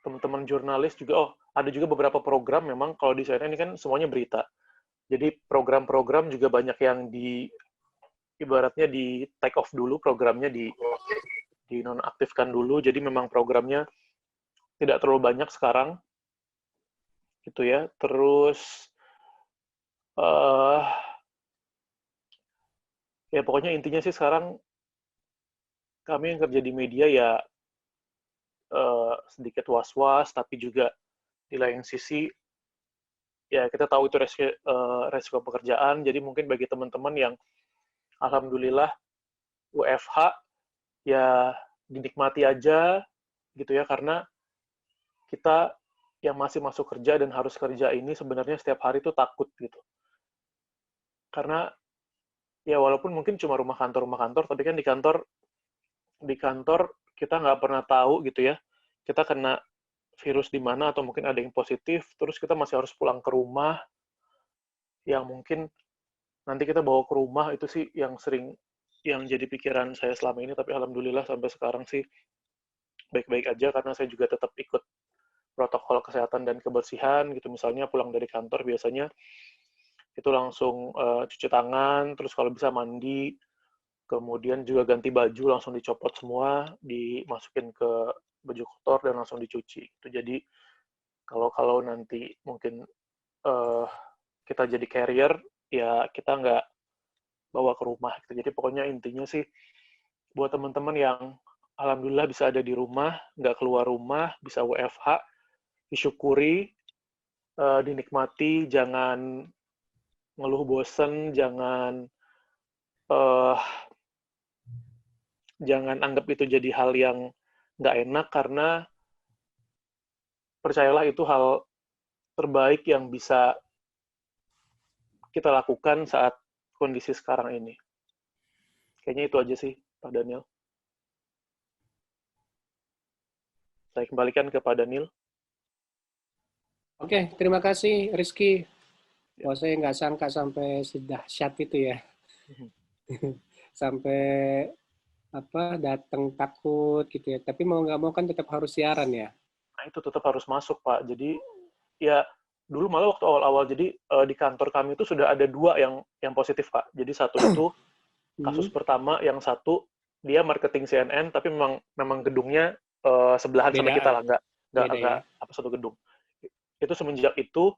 teman-teman jurnalis juga, ada juga beberapa program memang, kalau di CNN ini kan semuanya berita. Jadi program-program juga banyak yang ibaratnya di take off dulu, programnya di nonaktifkan dulu, jadi memang programnya tidak terlalu banyak sekarang gitu ya. Terus ya pokoknya intinya sih sekarang kami yang kerja di media ya sedikit was-was, tapi juga di lain sisi ya kita tahu itu resiko pekerjaan. Jadi mungkin bagi teman-teman yang alhamdulillah WFH ya dinikmati aja gitu ya, karena kita yang masih masuk kerja dan harus kerja ini sebenarnya setiap hari tuh takut gitu. Karena ya walaupun mungkin cuma rumah kantor, tapi kan di kantor kita nggak pernah tahu gitu ya, kita kena virus di mana atau mungkin ada yang positif, terus kita masih harus pulang ke rumah, yang mungkin nanti kita bawa ke rumah itu sih yang jadi pikiran saya selama ini, tapi alhamdulillah sampai sekarang sih baik-baik aja karena saya juga tetap ikut protokol kesehatan dan kebersihan gitu. Misalnya pulang dari kantor biasanya itu langsung cuci tangan, terus kalau bisa mandi, kemudian juga ganti baju, langsung dicopot semua, dimasukin ke baju kotor dan langsung dicuci. Itu jadi kalau nanti mungkin kita jadi carrier, ya kita nggak bawa ke rumah. Gitu. Jadi pokoknya intinya sih buat teman-teman yang alhamdulillah bisa ada di rumah, nggak keluar rumah, bisa WFH, disyukuri, dinikmati, jangan ngeluh bosen, jangan anggap itu jadi hal yang nggak enak, karena percayalah itu hal terbaik yang bisa kita lakukan saat kondisi sekarang ini. Kayaknya itu aja sih, Pak Daniel. Saya kembalikan ke Pak Daniel. Oke, terima kasih Rizky. Wah, saya nggak sangka sampai sedahsyat itu ya. Sampai datang takut gitu ya. Tapi mau nggak mau kan tetap harus siaran ya. Nah, itu tetap harus masuk, Pak. Jadi ya dulu malah waktu awal-awal jadi di kantor kami itu sudah ada 2 yang positif, Pak. Jadi satu itu kasus pertama, yang satu dia marketing CNN tapi memang gedungnya sebelahan sama kita lah, nggak satu gedung. Itu semenjak itu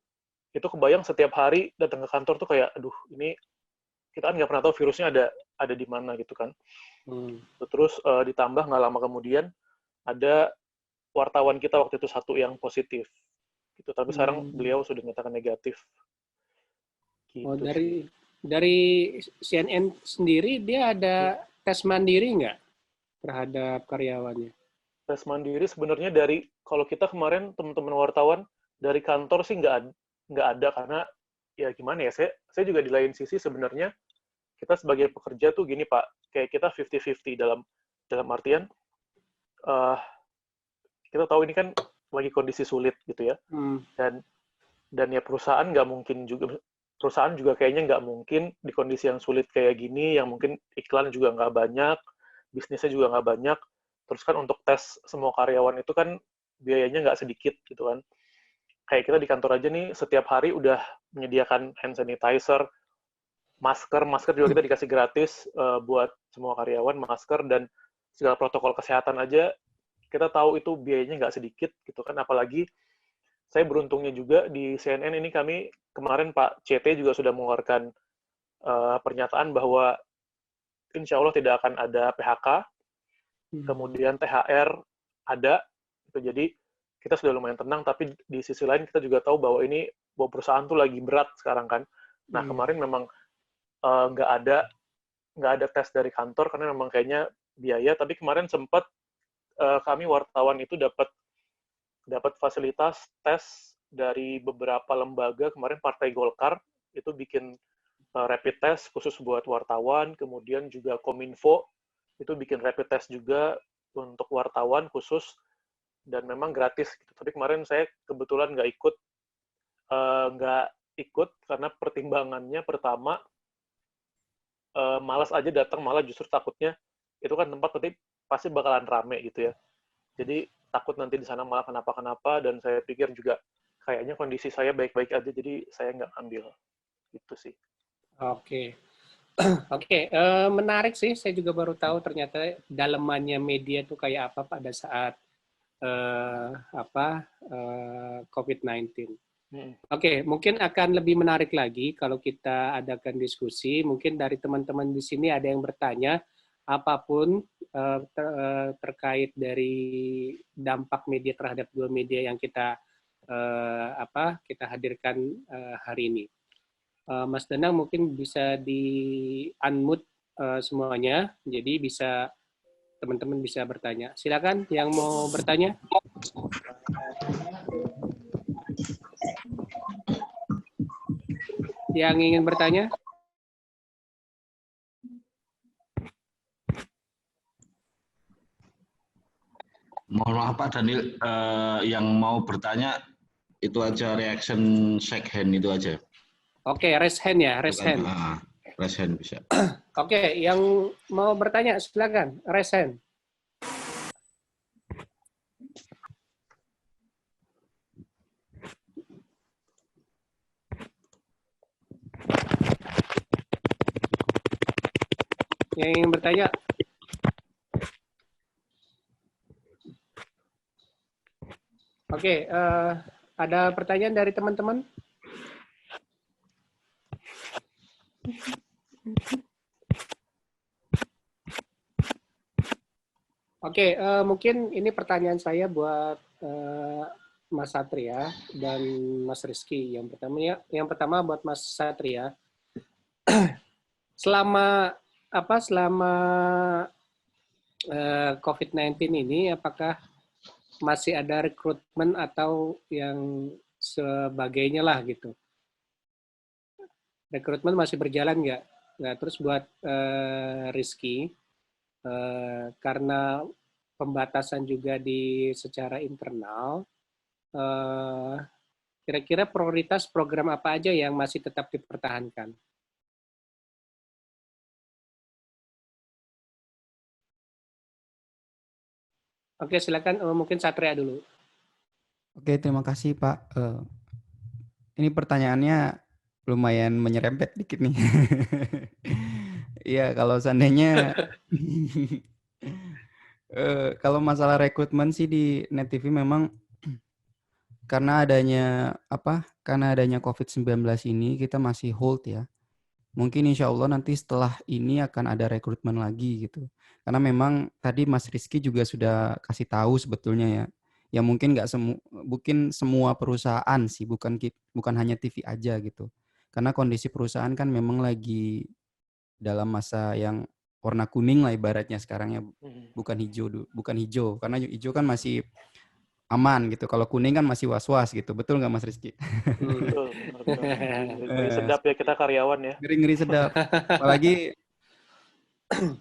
kebayang setiap hari datang ke kantor tuh kayak, aduh ini kita kan nggak pernah tahu virusnya ada di mana gitu kan. Terus ditambah nggak lama kemudian ada wartawan kita waktu itu satu yang positif gitu, tapi sekarang beliau sudah dinyatakan negatif. Gitu. Oh, dari CNN sendiri dia ada tes mandiri nggak terhadap karyawannya? Tes mandiri sebenarnya kalau kita kemarin teman-teman wartawan dari kantor sih nggak ada, karena ya gimana ya, saya juga di lain sisi sebenarnya kita sebagai pekerja tuh gini Pak, kayak kita 50-50 dalam artian kita tahu ini kan lagi kondisi sulit gitu ya, dan ya perusahaan juga kayaknya nggak mungkin di kondisi yang sulit kayak gini, yang mungkin iklan juga nggak banyak, bisnisnya juga nggak banyak, terus kan untuk tes semua karyawan itu kan biayanya nggak sedikit gitu kan. Kayak kita di kantor aja nih setiap hari udah menyediakan hand sanitizer, masker juga kita dikasih gratis buat semua karyawan, masker dan segala protokol kesehatan aja kita tahu itu biayanya nggak sedikit gitu kan. Apalagi saya beruntungnya juga di CNN ini kami kemarin Pak CT juga sudah mengeluarkan pernyataan bahwa insya Allah tidak akan ada PHK, kemudian THR ada, gitu. Jadi kita sudah lumayan tenang, tapi di sisi lain kita juga tahu bahwa perusahaan tuh lagi berat sekarang kan. Nah kemarin memang nggak ada tes dari kantor karena memang kayaknya biaya, tapi kemarin sempat kami wartawan itu dapat fasilitas tes dari beberapa lembaga. Kemarin Partai Golkar itu bikin rapid test khusus buat wartawan, kemudian juga Kominfo itu bikin rapid test juga untuk wartawan khusus, dan memang gratis gitu. Tapi kemarin saya kebetulan nggak ikut karena pertimbangannya pertama malas aja datang, malah justru takutnya itu kan tempat pasti bakalan rame gitu ya. Jadi takut nanti di sana malah kenapa-kenapa, dan saya pikir juga kayaknya kondisi saya baik-baik aja, jadi saya nggak ambil. Gitu sih. Oke. Menarik sih, saya juga baru tahu ternyata dalemannya media itu kayak apa pada saat COVID-19. Oke, mungkin akan lebih menarik lagi kalau kita adakan diskusi. Mungkin dari teman-teman di sini ada yang bertanya, apapun terkait dari dampak media terhadap 2 media yang kita kita hadirkan hari ini. Mas Danang mungkin bisa di-unmute semuanya, jadi bisa teman-teman bisa bertanya. Silakan yang mau bertanya. Yang ingin bertanya? Mohon maaf Pak Daniel, yang mau bertanya itu aja reaction shake hand itu aja. Oke, raise hand ya, raise hand. Raise hand bisa. Oke, yang mau bertanya silakan, raise hand. Yang ingin bertanya? Oke, ada pertanyaan dari teman-teman? Oke, mungkin ini pertanyaan saya buat Mas Satria dan Mas Rizky. Yang pertama buat Mas Satria. Selama COVID-19 ini, apakah masih ada rekrutmen atau yang sebagainya lah gitu? Rekrutmen masih berjalan nggak? Nah, terus buat Rizky, karena pembatasan juga secara internal, kira-kira prioritas program apa aja yang masih tetap dipertahankan? Oke, silakan. Mungkin Satria dulu. Oke, terima kasih Pak. Ini pertanyaannya lumayan menyerempet dikit nih. Iya, kalau seandainya kalau masalah rekrutmen sih di Net TV memang karena adanya COVID-19 ini kita masih hold ya. Mungkin insya Allah nanti setelah ini akan ada rekrutmen lagi gitu. Karena memang tadi Mas Rizky juga sudah kasih tahu sebetulnya ya. Ya mungkin mungkin semua perusahaan sih, bukan hanya TV aja gitu. Karena kondisi perusahaan kan memang lagi dalam masa yang warna kuning lah ibaratnya sekarang ya, bukan hijau. Karena hijau kan masih aman gitu. Kalau kuning kan masih was-was gitu. Betul nggak Mas Rizky? Betul. Ngeri sedap ya kita karyawan ya. Ngeri sedap. Apalagi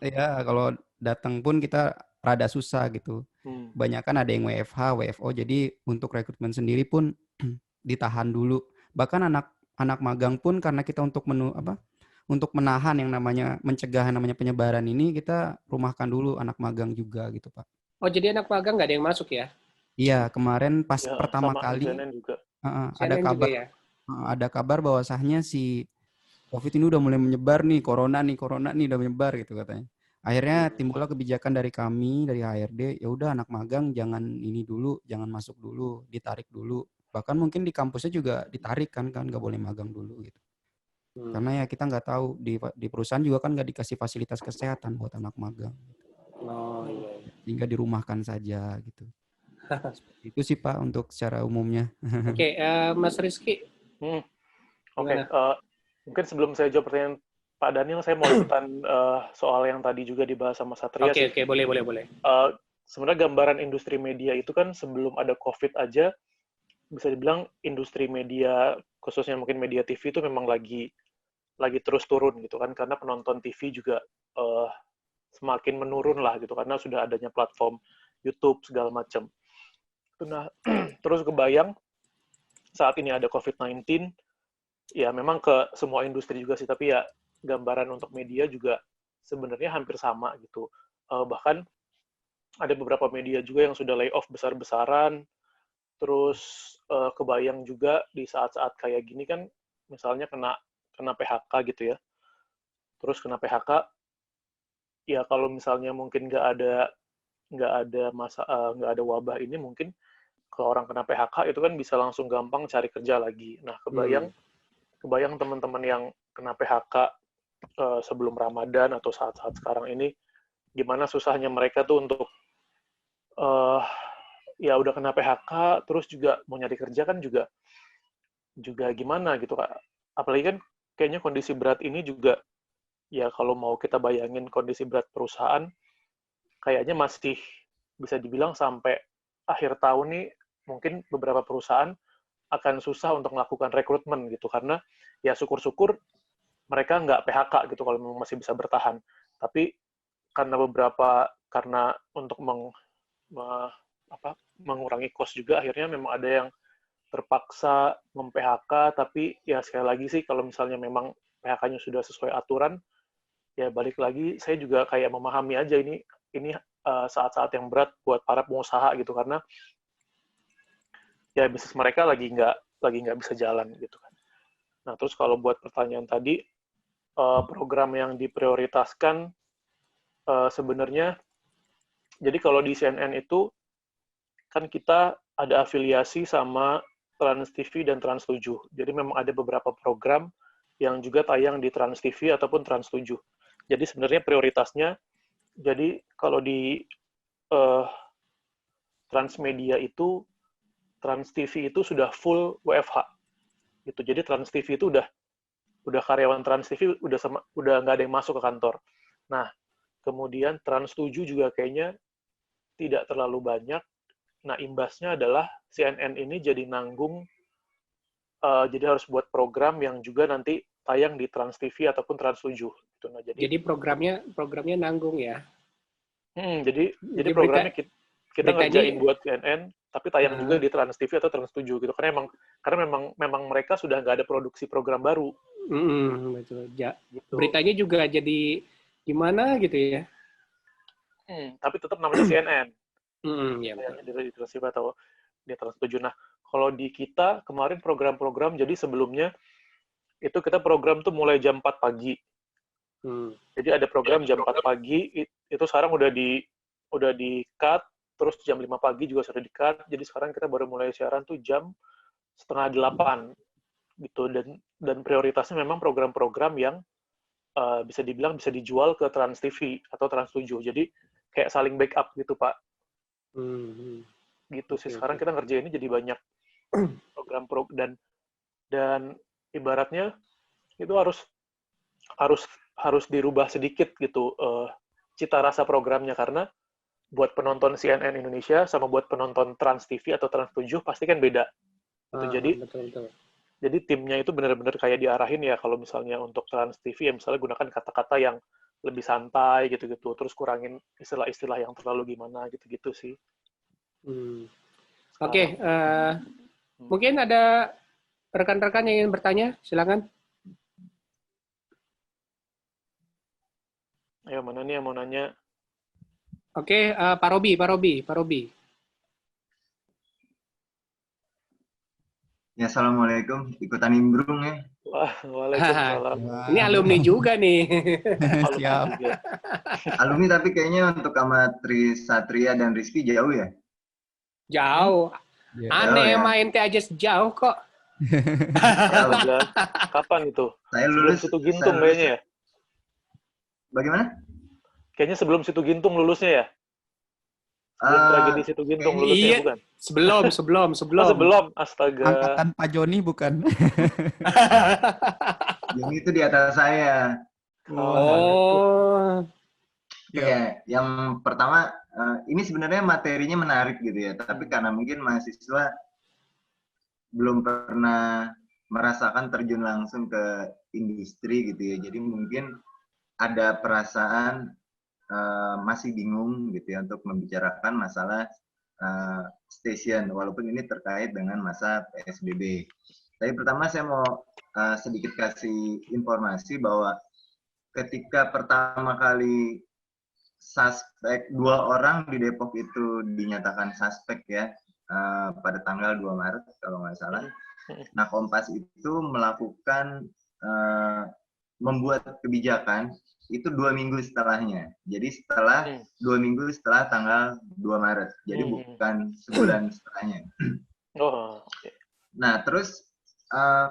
ya kalau datang pun kita rada susah gitu. Banyak kan ada yang WFH, WFO. Jadi untuk rekrutmen sendiri pun ditahan dulu. Bahkan anak magang pun karena kita untuk menahan yang namanya mencegah yang namanya penyebaran ini, kita rumahkan dulu anak magang juga gitu Pak. Oh, jadi anak magang nggak ada yang masuk ya? Iya, kemarin pas Ya, pertama sama kali CNN juga. ada kabar bahwasanya si COVID ini udah mulai menyebar nih, corona nih udah menyebar gitu katanya. Akhirnya timbullah kebijakan dari kami, dari HRD, ya udah anak magang jangan ini dulu, jangan masuk dulu, ditarik dulu. Bahkan mungkin di kampusnya juga ditarik kan nggak boleh magang dulu gitu. Karena ya kita nggak tahu di perusahaan juga kan nggak dikasih fasilitas kesehatan buat anak magang. Oh iya. Sehingga dirumahkan saja gitu. Itu sih Pak untuk secara umumnya. Oke, Mas Rizky. Oke, mungkin sebelum saya jawab pertanyaan Pak Daniel, saya mau ikutan soal yang tadi juga dibahas sama Satria. Oke, boleh. Sebenarnya gambaran industri media itu kan sebelum ada COVID aja, bisa dibilang industri media, khususnya mungkin media TV itu memang lagi terus turun gitu kan, karena penonton TV juga semakin menurun lah gitu, karena sudah adanya platform YouTube segala macam. Nah, terus kebayang saat ini ada COVID-19, ya memang ke semua industri juga sih, tapi ya gambaran untuk media juga sebenarnya hampir sama gitu. Bahkan ada beberapa media juga yang sudah lay off besar-besaran, terus kebayang juga di saat-saat kayak gini kan, misalnya kena PHK gitu ya. Terus kena PHK, ya kalau misalnya mungkin nggak ada wabah ini, mungkin kalau orang kena PHK itu kan bisa langsung gampang cari kerja lagi. Nah, kebayang teman-teman yang kena PHK sebelum Ramadan atau saat-saat sekarang ini, gimana susahnya mereka tuh untuk ya udah kena PHK, terus juga mau nyari kerja kan juga gimana gitu Kak. Apalagi kan kayaknya kondisi berat ini juga, ya kalau mau kita bayangin kondisi berat perusahaan, kayaknya masih bisa dibilang sampai akhir tahun nih, mungkin beberapa perusahaan akan susah untuk melakukan rekrutmen gitu, karena ya syukur-syukur mereka nggak PHK gitu kalau memang masih bisa bertahan. Tapi karena untuk mengurangi cost juga, akhirnya memang ada yang terpaksa mem-PHK, tapi ya sekali lagi sih kalau misalnya memang PHK-nya sudah sesuai aturan, ya balik lagi saya juga kayak memahami aja ini saat-saat yang berat buat para pengusaha gitu, karena ya bisnis mereka lagi nggak bisa jalan gitu kan. Nah terus kalau buat pertanyaan tadi, program yang diprioritaskan sebenarnya, jadi kalau di CNN itu kan kita ada afiliasi sama Trans TV dan Trans 7. Jadi memang ada beberapa program yang juga tayang di Trans TV ataupun Trans 7. Jadi sebenarnya prioritasnya, jadi kalau di Transmedia itu, Trans TV itu sudah full WFH. Gitu. Jadi Trans TV itu udah karyawan Trans TV udah nggak ada yang masuk ke kantor. Nah, kemudian Trans 7 juga kayaknya tidak terlalu banyak. Nah, imbasnya adalah CNN ini jadi nanggung, jadi harus buat program yang juga nanti tayang di Trans TV ataupun Trans 7. Gitu. Nah, jadi programnya nanggung ya? Jadi programnya kita ngerjain buat CNN, tapi tayang juga di Trans TV atau Trans 7 gitu. Karena memang mereka sudah nggak ada produksi program baru. Betul. Gitu. Beritanya juga jadi gimana gitu ya? Tapi tetap namanya CNN. Ya, di Trans TV atau di Trans 7. Nah, kalau di kita kemarin program-program, jadi sebelumnya itu kita program tuh mulai jam 4 pagi. Jadi ada program jam 4 pagi, itu sekarang udah di cut, terus jam 5 pagi juga sudah di cut. Jadi sekarang kita baru mulai siaran tuh jam 7:30 gitu, dan prioritasnya memang program-program yang bisa dibilang bisa dijual ke Trans TV atau Trans 7. Jadi kayak saling backup gitu, Pak. Gitu sih. Sekarang kita ngerjainnya jadi banyak program dan ibaratnya itu harus dirubah sedikit gitu cita rasa programnya, karena buat penonton CNN Indonesia sama buat penonton Trans TV atau Trans 7 pasti kan beda. Gitu. Betul. Jadi timnya itu benar-benar kayak diarahin ya, kalau misalnya untuk Trans TV ya misalnya gunakan kata-kata yang lebih santai gitu-gitu, terus kurangin istilah-istilah yang terlalu gimana gitu-gitu sih. Oke, mungkin ada rekan-rekan yang ingin bertanya, silakan. Ayo, mana nih yang mau nanya? Oke, Pak Robi. Ya, assalamualaikum. Ikutan nimbrung ya. Waalaikumsalam. Ini alumni juga nih. Siap. Alumni tapi kayaknya untuk sama Satria dan Rizky jauh ya? Jauh. Aneh main teh aja sejauh kok. Kapan itu? Saya lulus Situ Gintung kayaknya ya? Bagaimana? Kayaknya sebelum Situ Gintung lulusnya ya? Sebelum tragedi Situ Gintung lulusnya, iya, bukan? Sebelum. Astaga. Angkatan Pak Joni bukan? Joni itu di atas saya. Oh. Ya, yang pertama, ini sebenarnya materinya menarik gitu ya, tapi karena mungkin mahasiswa belum pernah merasakan terjun langsung ke industri gitu ya, jadi mungkin ada perasaan masih bingung gitu ya untuk membicarakan masalah station, walaupun ini terkait dengan masa PSBB. Tapi pertama saya mau sedikit kasih informasi bahwa ketika pertama kali suspek 2 orang di Depok itu dinyatakan suspek ya pada tanggal 2 Maret kalau nggak salah. Nah, Kompas itu melakukan membuat kebijakan itu 2 minggu setelahnya. Jadi setelah 2 minggu setelah tanggal 2 Maret. Jadi bukan sebulan setelahnya. Nah, terus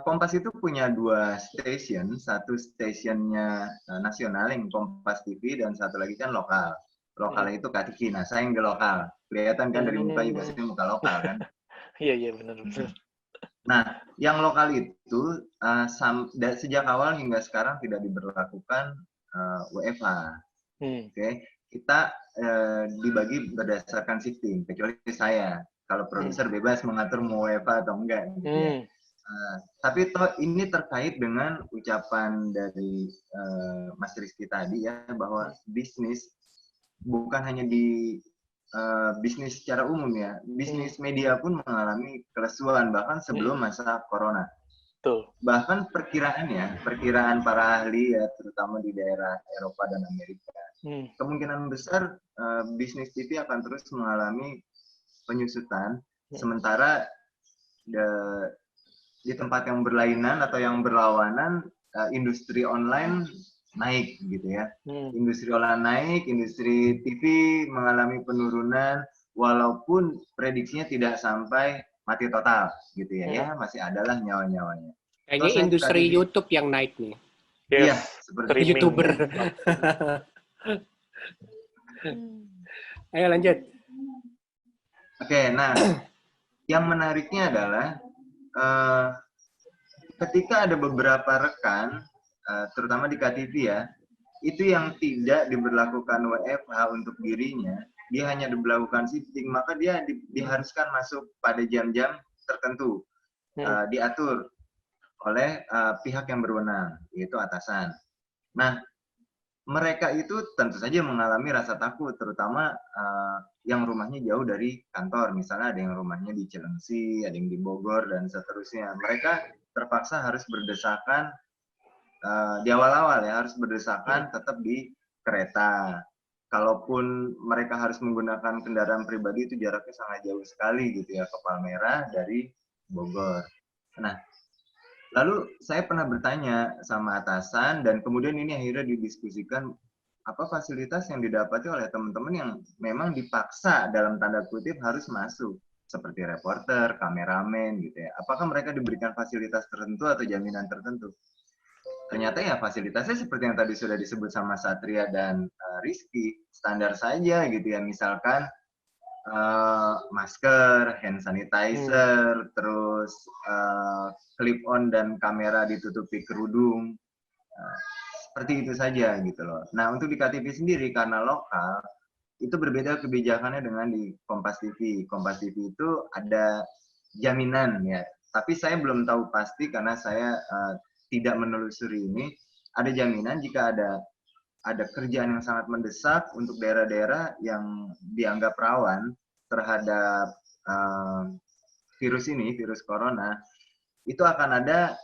Kompas itu punya 2 stasiun, satu stasiunnya nasional yang Kompas TV dan satu lagi kan lokal. Lokal itu KTV. Nah, saya yang di lokal. Kelihatan kan dari muka juga saya muka lokal kan. Iya, benar. Nah, yang lokal itu sejak awal hingga sekarang tidak diberlakukan WFH. Oke, kita dibagi berdasarkan shifting, kecuali saya. Kalau produser bebas mengatur mau WFH atau enggak. Gitu ya. Tapi ini terkait dengan ucapan dari Mas Rizky tadi ya, bahwa bisnis bukan hanya di bisnis secara umum ya, bisnis media pun mengalami kelesuan bahkan sebelum masa corona. Betul. Bahkan perkiraan para ahli ya, terutama di daerah Eropa dan Amerika, kemungkinan besar bisnis TV akan terus mengalami penyusutan, sementara di tempat yang berlainan atau yang berlawanan, industri online naik gitu ya. Industri online naik, industri TV mengalami penurunan, walaupun prediksinya tidak sampai mati total gitu ya. Ya masih adalah nyawa-nyawanya. Kayaknya industri YouTube yang naik nih. Iya, seperti YouTuber. Ayo lanjut. Oke, nah yang menariknya adalah ketika ada beberapa rekan, terutama di KTV ya, itu yang tidak diberlakukan WFH untuk dirinya, dia hanya diberlakukan shifting, maka dia diharuskan masuk pada jam-jam tertentu, diatur oleh pihak yang berwenang, yaitu atasan. Nah, mereka itu tentu saja mengalami rasa takut, terutama yang rumahnya jauh dari kantor. Misalnya ada yang rumahnya di Cilengsi, ada yang di Bogor, dan seterusnya. Mereka terpaksa harus berdesakan, di awal-awal ya, harus berdesakan tetap di kereta. Kalaupun mereka harus menggunakan kendaraan pribadi, itu jaraknya sangat jauh sekali gitu ya, ke Palmerah dari Bogor. Nah, lalu saya pernah bertanya sama atasan, dan kemudian ini akhirnya didiskusikan, apa fasilitas yang didapati oleh teman-teman yang memang dipaksa dalam tanda kutip harus masuk, seperti reporter, kameramen gitu ya. Apakah mereka diberikan fasilitas tertentu atau jaminan tertentu? Ternyata ya fasilitasnya seperti yang tadi sudah disebut sama Satria dan Rizky, standar saja gitu ya. Misalkan masker, hand sanitizer, terus clip on dan kamera ditutupi kerudung, seperti itu saja gitu loh. Nah, untuk di KTV sendiri karena lokal itu berbeda kebijakannya dengan di Kompas TV. Kompas TV itu ada jaminan ya, tapi saya belum tahu pasti karena saya tidak menelusuri ini. Ada jaminan jika ada kerjaan yang sangat mendesak untuk daerah-daerah yang dianggap rawan terhadap virus ini, virus corona, itu akan ada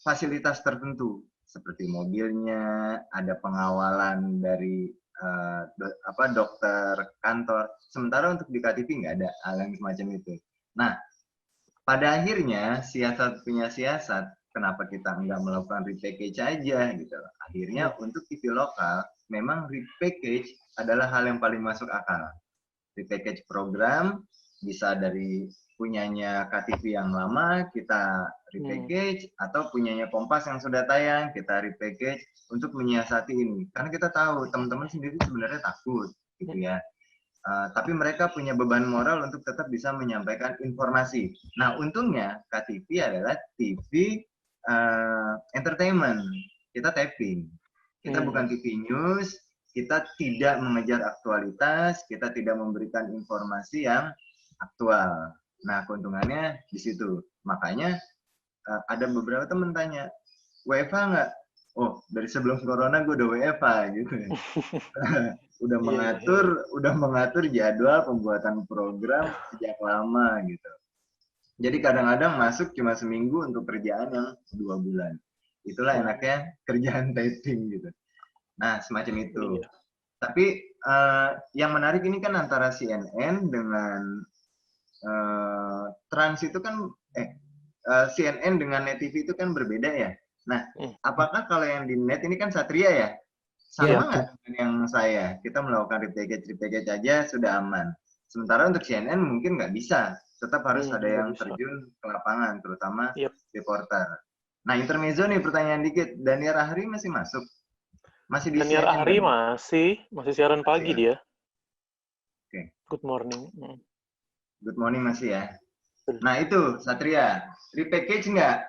fasilitas tertentu seperti mobilnya, ada pengawalan dari dokter kantor. Sementara untuk di KTV nggak ada hal yang semacam itu. Nah, pada akhirnya siasat punya siasat, kenapa kita nggak melakukan repackage aja gitu. Akhirnya untuk TV lokal memang repackage adalah hal yang paling masuk akal. Repackage program bisa dari punyanya KTV yang lama kita repackage, atau punyanya Kompas yang sudah tayang kita repackage untuk menyiasati ini. Karena kita tahu teman-teman sendiri sebenarnya takut gitu ya. Tapi mereka punya beban moral untuk tetap bisa menyampaikan informasi. Nah, untungnya KTV adalah TV entertainment. Kita tapping. Kita bukan TV news, kita tidak mengejar aktualitas, kita tidak memberikan informasi yang aktual. Nah, keuntungannya di situ. Makanya ada beberapa teman tanya, WFH nggak? Oh, dari sebelum corona gue udah WFH gitu ya. udah mengatur jadwal pembuatan program sejak lama gitu. Jadi kadang-kadang masuk cuma seminggu untuk kerjaan yang 2 bulan. Itulah enaknya kerjaan taping gitu. Nah, semacam itu. Tapi yang menarik ini kan antara CNN dengan Trans itu kan CNN dengan Net TV itu kan berbeda ya. Nah, apakah kalau yang di Net ini kan Satria ya? Sama nggak dengan yang saya? Kita melakukan repackage aja sudah aman. Sementara untuk CNN mungkin nggak bisa. Tetap harus ada yang terjun ke lapangan, terutama reporter. Nah, intermezzo nih pertanyaan dikit. Daniel Ahri masih masuk? Masih di Daniel CNN Ari kan? masih siaran pagi ya? dia. Oke. Good morning. Good morning masih ya. Nah itu Satria, repackage nggak?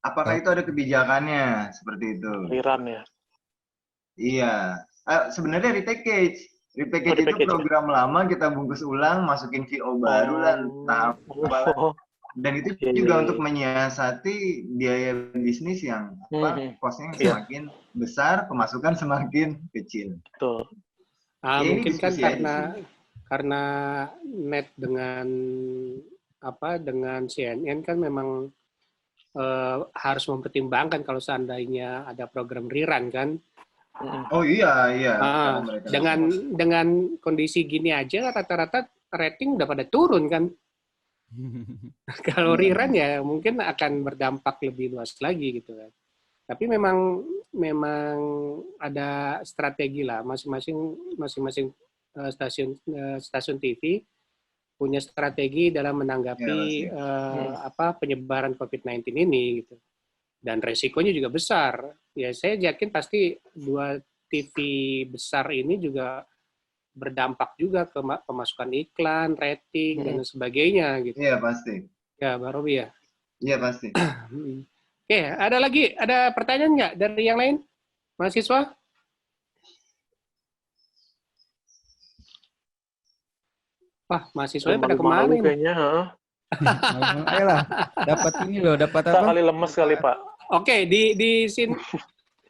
Apakah itu ada kebijakannya seperti itu? Aliran ya. Iya. Sebenarnya repackage. Repackage itu repackage, program lama kita bungkus ulang, masukin VO baru lah, tambah. Dan itu juga untuk menyiasati biaya bisnis yang kosnya semakin besar, pemasukan semakin kecil. Betul. Ya, ini Mungkin kan diskusi aja sih. karena net dengan CNN kan memang harus mempertimbangkan kalau seandainya ada program rerun kan. Oh iya. Dengan kondisi gini aja rata-rata rating udah pada turun kan. Kalau rerun ya mungkin akan berdampak lebih luas lagi gitu kan. Tapi memang ada strategi lah, masing-masing stasiun TV punya strategi dalam menanggapi penyebaran COVID-19 ini gitu. Dan resikonya juga besar. Ya saya yakin pasti dua TV besar ini juga berdampak juga ke pemasukan iklan, rating dan sebagainya gitu. Iya pasti. Ya, Mbak Robi ya. Iya pasti. Oke, ada pertanyaan nggak dari yang lain, mahasiswa? Wah, mahasiswanya pada kemana ini? Kayaknya, Ayolah, dapat ini loh, dapat kita apa? kali lemes kali Pak. Oke, di sini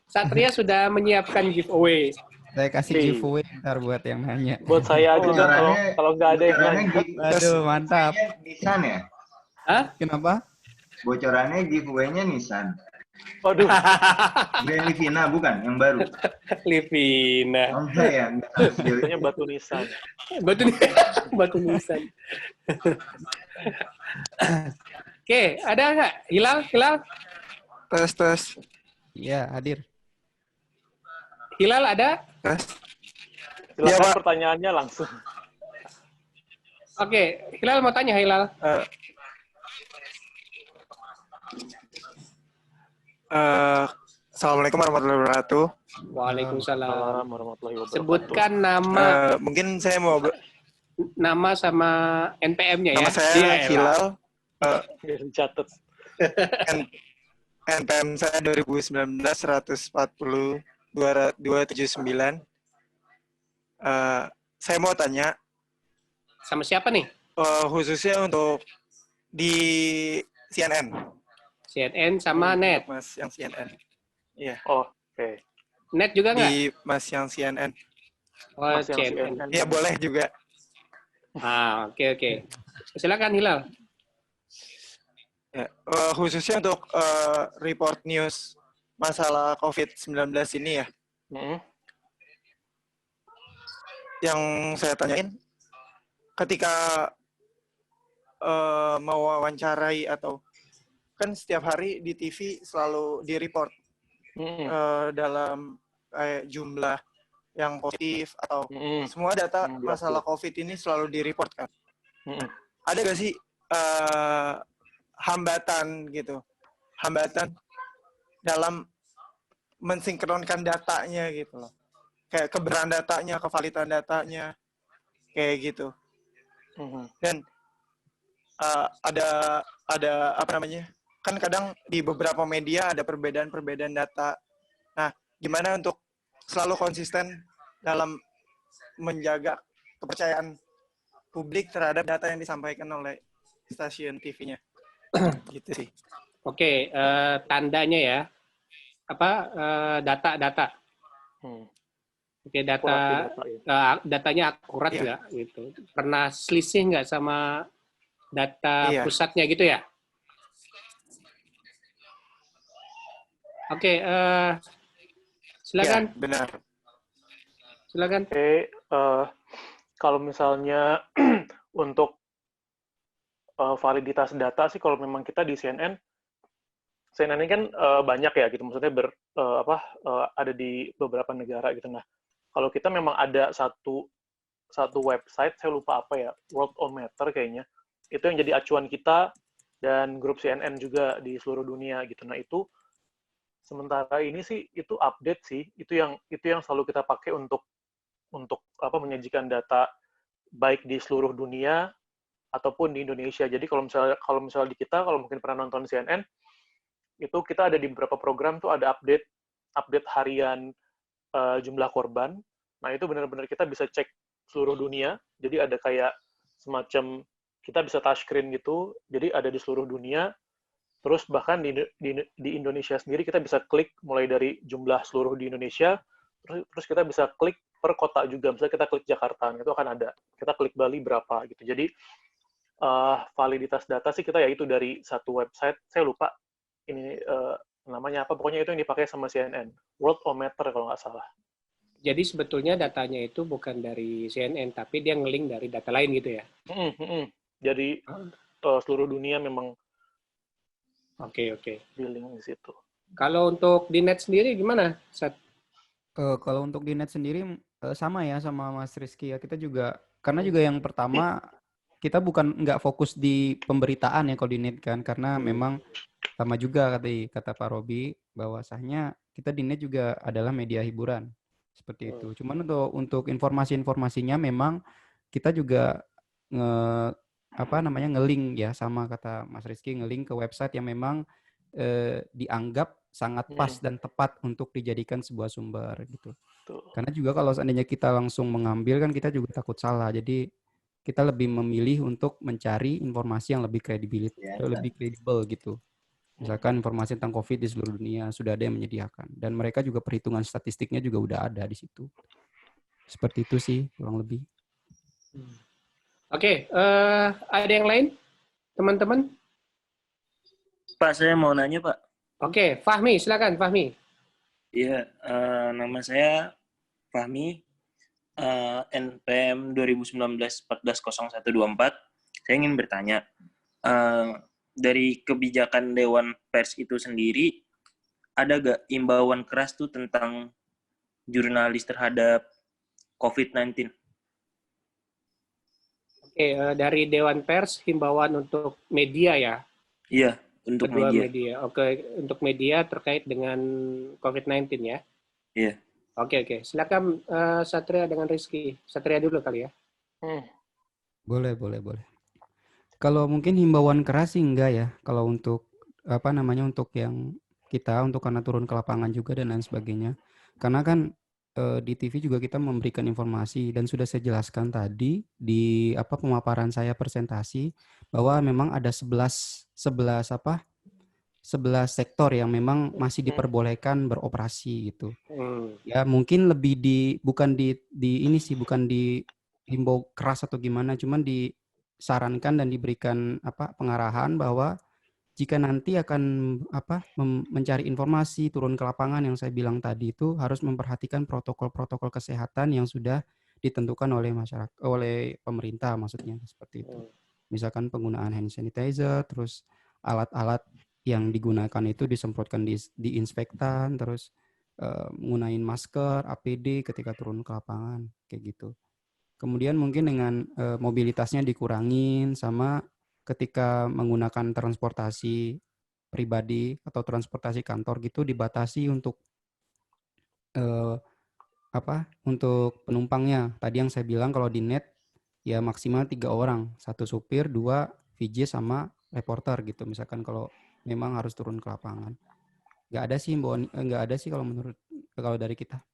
Satria sudah menyiapkan giveaway. Saya kasih giveaway ntar buat yang nanya. Buat saya aja dong, kalau nggak ada yang nanya. Aduh, mantap. Nissan ya? Hah? Kenapa? Bocorannya giveaway-nya Nissan. Waduh. Brand Livina bukan? Yang baru? Livina. Oh enggak ya? Biasanya batu nisan. Batu nisan. Oke, ada nggak? Hilal? Tes. Iya, hadir. Hilal ada? Tes. Silakan pertanyaannya langsung. Oke, Hilal mau tanya, Hilal. Assalamualaikum warahmatullahi wabarakatuh. Waalaikumsalam. Warahmatullahi wabarakatuh. Sebutkan nama. Mungkin saya mau nama sama NPM-nya ya. Nama saya Hilal. Catat. NPM saya 2019 140 279. Saya mau tanya. Sama siapa nih? Khususnya untuk di CNN. CNN sama Net. Mas yang CNN. Iya. Oh, oke. Net juga nggak? Di Mas yang CNN. Oh, CNN. Iya, boleh juga. Oke. Silakan Hilal. Ya, khususnya untuk report news masalah COVID-19 ini ya. Yang saya tanyain, ketika mau wawancarai atau kan setiap hari di TV selalu di-report dalam jumlah yang positif atau semua data masalah COVID ini selalu di-report kan. Ada nggak sih hambatan dalam mensinkronkan datanya gitu loh, kayak kebenaran datanya, kevalidan datanya, kayak gitu. Dan ada apa namanya, kan kadang di beberapa media ada perbedaan data. Nah, gimana untuk selalu konsisten dalam menjaga kepercayaan publik terhadap data yang disampaikan oleh stasiun TV-nya? Gitu sih. Oke, tandanya ya. Data. Oke, datanya akurat nggak gitu. Pernah selisih nggak sama data pusatnya gitu ya? Oke, silakan. Ya, benar. Silakan. Oke, kalau misalnya untuk validitas data sih, kalau memang kita di CNN ini kan banyak ya gitu, maksudnya ada di beberapa negara gitu. Nah, kalau kita memang ada satu website, saya lupa apa ya, Worldometer kayaknya, itu yang jadi acuan kita dan grup CNN juga di seluruh dunia gitu. Nah, itu sementara ini sih itu update sih, itu yang selalu kita pakai untuk menyajikan data baik di seluruh dunia ataupun di Indonesia. Jadi kalau misalnya di kita, kalau mungkin pernah nonton CNN, itu kita ada di beberapa program tuh ada update harian jumlah korban. Nah, itu benar-benar kita bisa cek seluruh dunia. Jadi ada kayak semacam kita bisa touchscreen gitu. Jadi ada di seluruh dunia. Terus bahkan di Indonesia sendiri kita bisa klik mulai dari jumlah seluruh di Indonesia. Terus kita bisa klik per kota juga. Misalnya kita klik Jakarta, itu akan ada. Kita klik Bali berapa gitu. Jadi validitas data sih kita yaitu dari satu website. Saya lupa ini namanya apa. Pokoknya itu yang dipakai sama CNN. Worldometer kalau nggak salah. Jadi sebetulnya datanya itu bukan dari CNN, tapi dia nge-link dari data lain gitu ya? Jadi seluruh dunia memang Oke. billing di situ. Kalau untuk di net sendiri gimana, Sat? Kalau untuk di net sendiri sama ya sama Mas Rizky ya. Kita juga, karena juga yang pertama, kita nggak fokus di pemberitaan ya kalau di net kan. Karena memang sama juga kata Pak Robi, bahwasanya kita di net juga adalah media hiburan. Seperti itu. Cuman untuk informasi-informasinya memang kita juga nge-link ya, sama kata Mas Rizky, nge-link ke website yang memang dianggap sangat pas dan tepat untuk dijadikan sebuah sumber gitu. Karena juga kalau seandainya kita langsung mengambil kan kita juga takut salah. Jadi kita lebih memilih untuk mencari informasi yang lebih kredibel gitu. Misalkan informasi tentang COVID di seluruh dunia sudah ada yang menyediakan. Dan mereka juga perhitungan statistiknya juga udah ada di situ. Seperti itu sih, kurang lebih. Oke, ada yang lain? Teman-teman? Pak, saya mau nanya, Pak. Oke, Fahmi, silakan Fahmi. Iya, nama saya Fahmi, NPM 2019-140124. Saya ingin bertanya, dari kebijakan Dewan Pers itu sendiri, ada gak imbauan keras tuh tentang jurnalis terhadap COVID-19? Oke, dari Dewan Pers, himbauan untuk media ya? Iya, untuk media. Oke, untuk media terkait dengan COVID-19 ya? Iya. Oke. Silakan Satria dengan Rizky. Satria dulu kali ya. Boleh. Kalau mungkin himbauan keras sih enggak ya. Kalau untuk untuk yang kita, karena turun ke lapangan juga dan lain sebagainya. Karena kan di TV juga kita memberikan informasi dan sudah saya jelaskan tadi di pemaparan saya presentasi bahwa memang ada 11 sektor yang memang masih diperbolehkan beroperasi gitu. Ya mungkin lebih bukan dihimbau keras atau gimana, cuman disarankan dan diberikan pengarahan bahwa jika nanti akan mencari informasi turun ke lapangan yang saya bilang tadi itu harus memperhatikan protokol-protokol kesehatan yang sudah ditentukan oleh masyarakat, oleh pemerintah maksudnya seperti itu. Misalkan penggunaan hand sanitizer, terus alat-alat yang digunakan itu disemprotkan di inspektan, terus menggunakan masker, APD ketika turun ke lapangan kayak gitu. Kemudian mungkin dengan mobilitasnya dikurangin, sama ketika menggunakan transportasi pribadi atau transportasi kantor gitu dibatasi untuk untuk penumpangnya. Tadi yang saya bilang kalau di net ya maksimal 3 orang, 1 supir, 2 VJ sama reporter gitu. Misalkan kalau memang harus turun ke lapangan. Nggak ada sih kalau dari kita.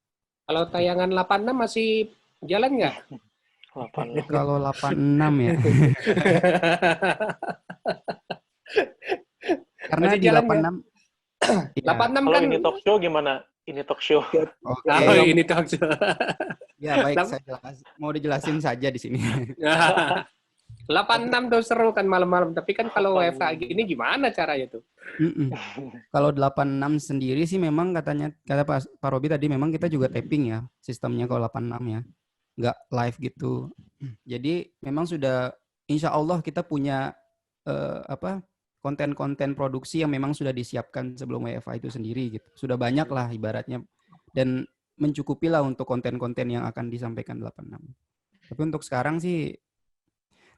Kalau tayangan 86 masih jalan nggak? Kalau 86 ya. Karena masih di 86 86 kalau kan ini talk show gimana? Ini talk show. Ini talk show. Ya baik, mau dijelasin saja di sini. 86 tuh seru kan malam-malam, tapi kan kalau WFH gini gimana caranya tuh? Kalau 86 sendiri sih memang kata Pak Robi tadi memang kita juga taping ya sistemnya kalau 86 ya. Nggak live gitu. Jadi memang sudah insya Allah kita punya konten-konten produksi yang memang sudah disiapkan sebelum WFH itu sendiri gitu. Sudah banyak lah ibaratnya dan mencukupi lah untuk konten-konten yang akan disampaikan 86. Tapi untuk sekarang sih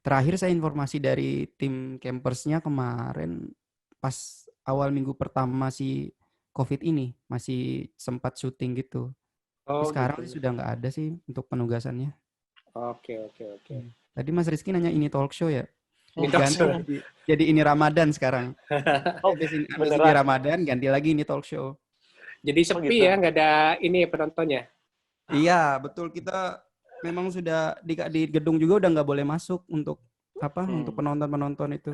terakhir saya informasi dari tim campersnya kemarin pas awal minggu pertama si COVID ini, masih sempat syuting gitu. Tapi Oh sekarang gitu. sih sudah nggak ada sih untuk penugasannya. Oke. Tadi Mas Rizky nanya ini talk show ya. Ini talk Ganti show. jadi ini Ramadan sekarang. Oh, Habis ini beneran. Ramadan ganti lagi ini talk show. Jadi sepi gitu. ya, nggak ada ini penontonnya. Iya, betul, kita memang sudah di gedung juga udah nggak boleh masuk untuk untuk penonton itu.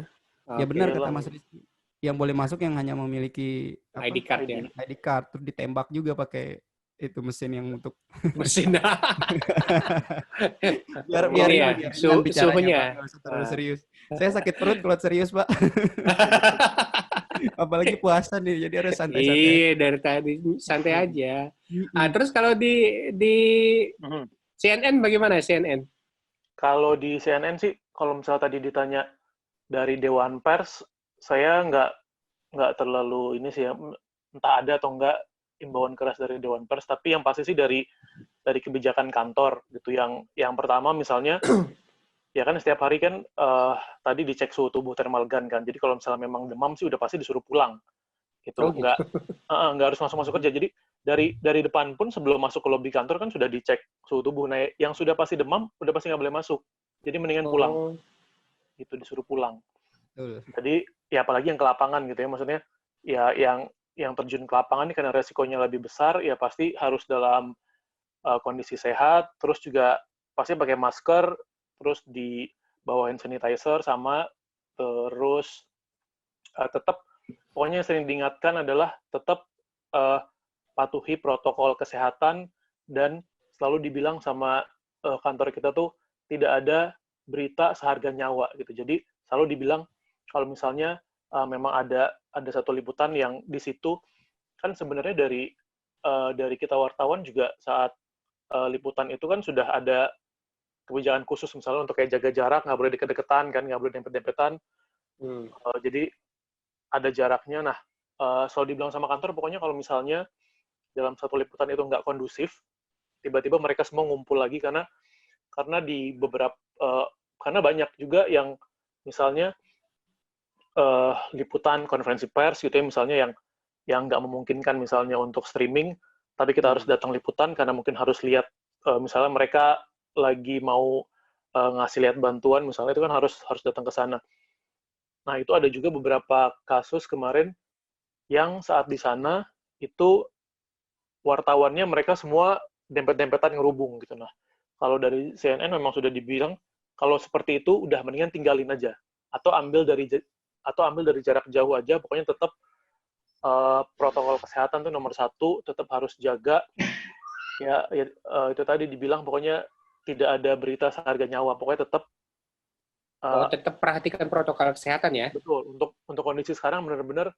Ya benar kata Mas Rizky. Yang boleh masuk yang hanya memiliki ID card ya. ID card, terus ditembak juga pakai itu mesin yang untuk Mesin. biar Ini ya, ringan bicaranya, suhunya. Pak, nggak usah terlalu serius. Saya sakit perut kalau serius, Pak. Apalagi puasa nih, jadi harus santai-santai. Iya, dari tadi santai aja. Terus kalau di CNN bagaimana CNN? Kalau di CNN sih, kalau misalnya tadi ditanya dari Dewan Pers, saya nggak terlalu ini sih ya, entah ada atau enggak imbauan keras dari Dewan Pers, tapi yang pasti sih dari kebijakan kantor gitu. Yang pertama misalnya ya kan setiap hari kan tadi dicek suhu tubuh thermal gun kan. Jadi kalau misalnya memang demam sih udah pasti disuruh pulang. Gitu. Oh, gitu. Nggak harus masuk kerja. Jadi dari depan pun sebelum masuk ke lobi kantor kan sudah dicek suhu tubuh. Nah, yang sudah pasti demam udah pasti nggak boleh masuk. Jadi mendingan pulang. Gitu, disuruh pulang. Jadi ya apalagi yang ke lapangan gitu ya. Maksudnya ya yang terjun ke lapangan ini karena resikonya lebih besar, ya pasti harus dalam kondisi sehat, terus juga pasti pakai masker, terus di bawa hand sanitizer, sama terus tetap, pokoknya yang sering diingatkan adalah tetap patuhi protokol kesehatan, dan selalu dibilang sama kantor kita tuh tidak ada berita seharga nyawa gitu. Jadi selalu dibilang kalau misalnya memang ada satu liputan yang di situ kan sebenarnya dari kita wartawan juga saat liputan itu kan sudah ada kebijakan khusus misalnya untuk kayak jaga jarak, nggak boleh deket-deketan kan, nggak boleh dempet-dempetan. Jadi ada jaraknya. Nah, selalu dibilang sama kantor pokoknya kalau misalnya dalam satu liputan itu nggak kondusif, tiba-tiba mereka semua ngumpul lagi karena di beberapa karena banyak juga yang misalnya liputan konferensi pers gitu ya, misalnya yang nggak memungkinkan misalnya untuk streaming, tapi kita harus datang liputan karena mungkin harus lihat misalnya mereka lagi mau ngasih lihat bantuan misalnya, itu kan harus datang ke sana. Nah, itu ada juga beberapa kasus kemarin yang saat di sana itu wartawannya mereka semua dempet-dempetan ngerubung gitu. Nah, kalau dari CNN memang sudah dibilang kalau seperti itu udah mendingan tinggalin aja atau ambil dari jarak jauh aja, pokoknya tetap protokol kesehatan tuh nomor 1, tetap harus jaga ya itu tadi dibilang pokoknya tidak ada berita seharga nyawa, pokoknya tetap tetap perhatikan protokol kesehatan ya. Betul, untuk kondisi sekarang benar-benar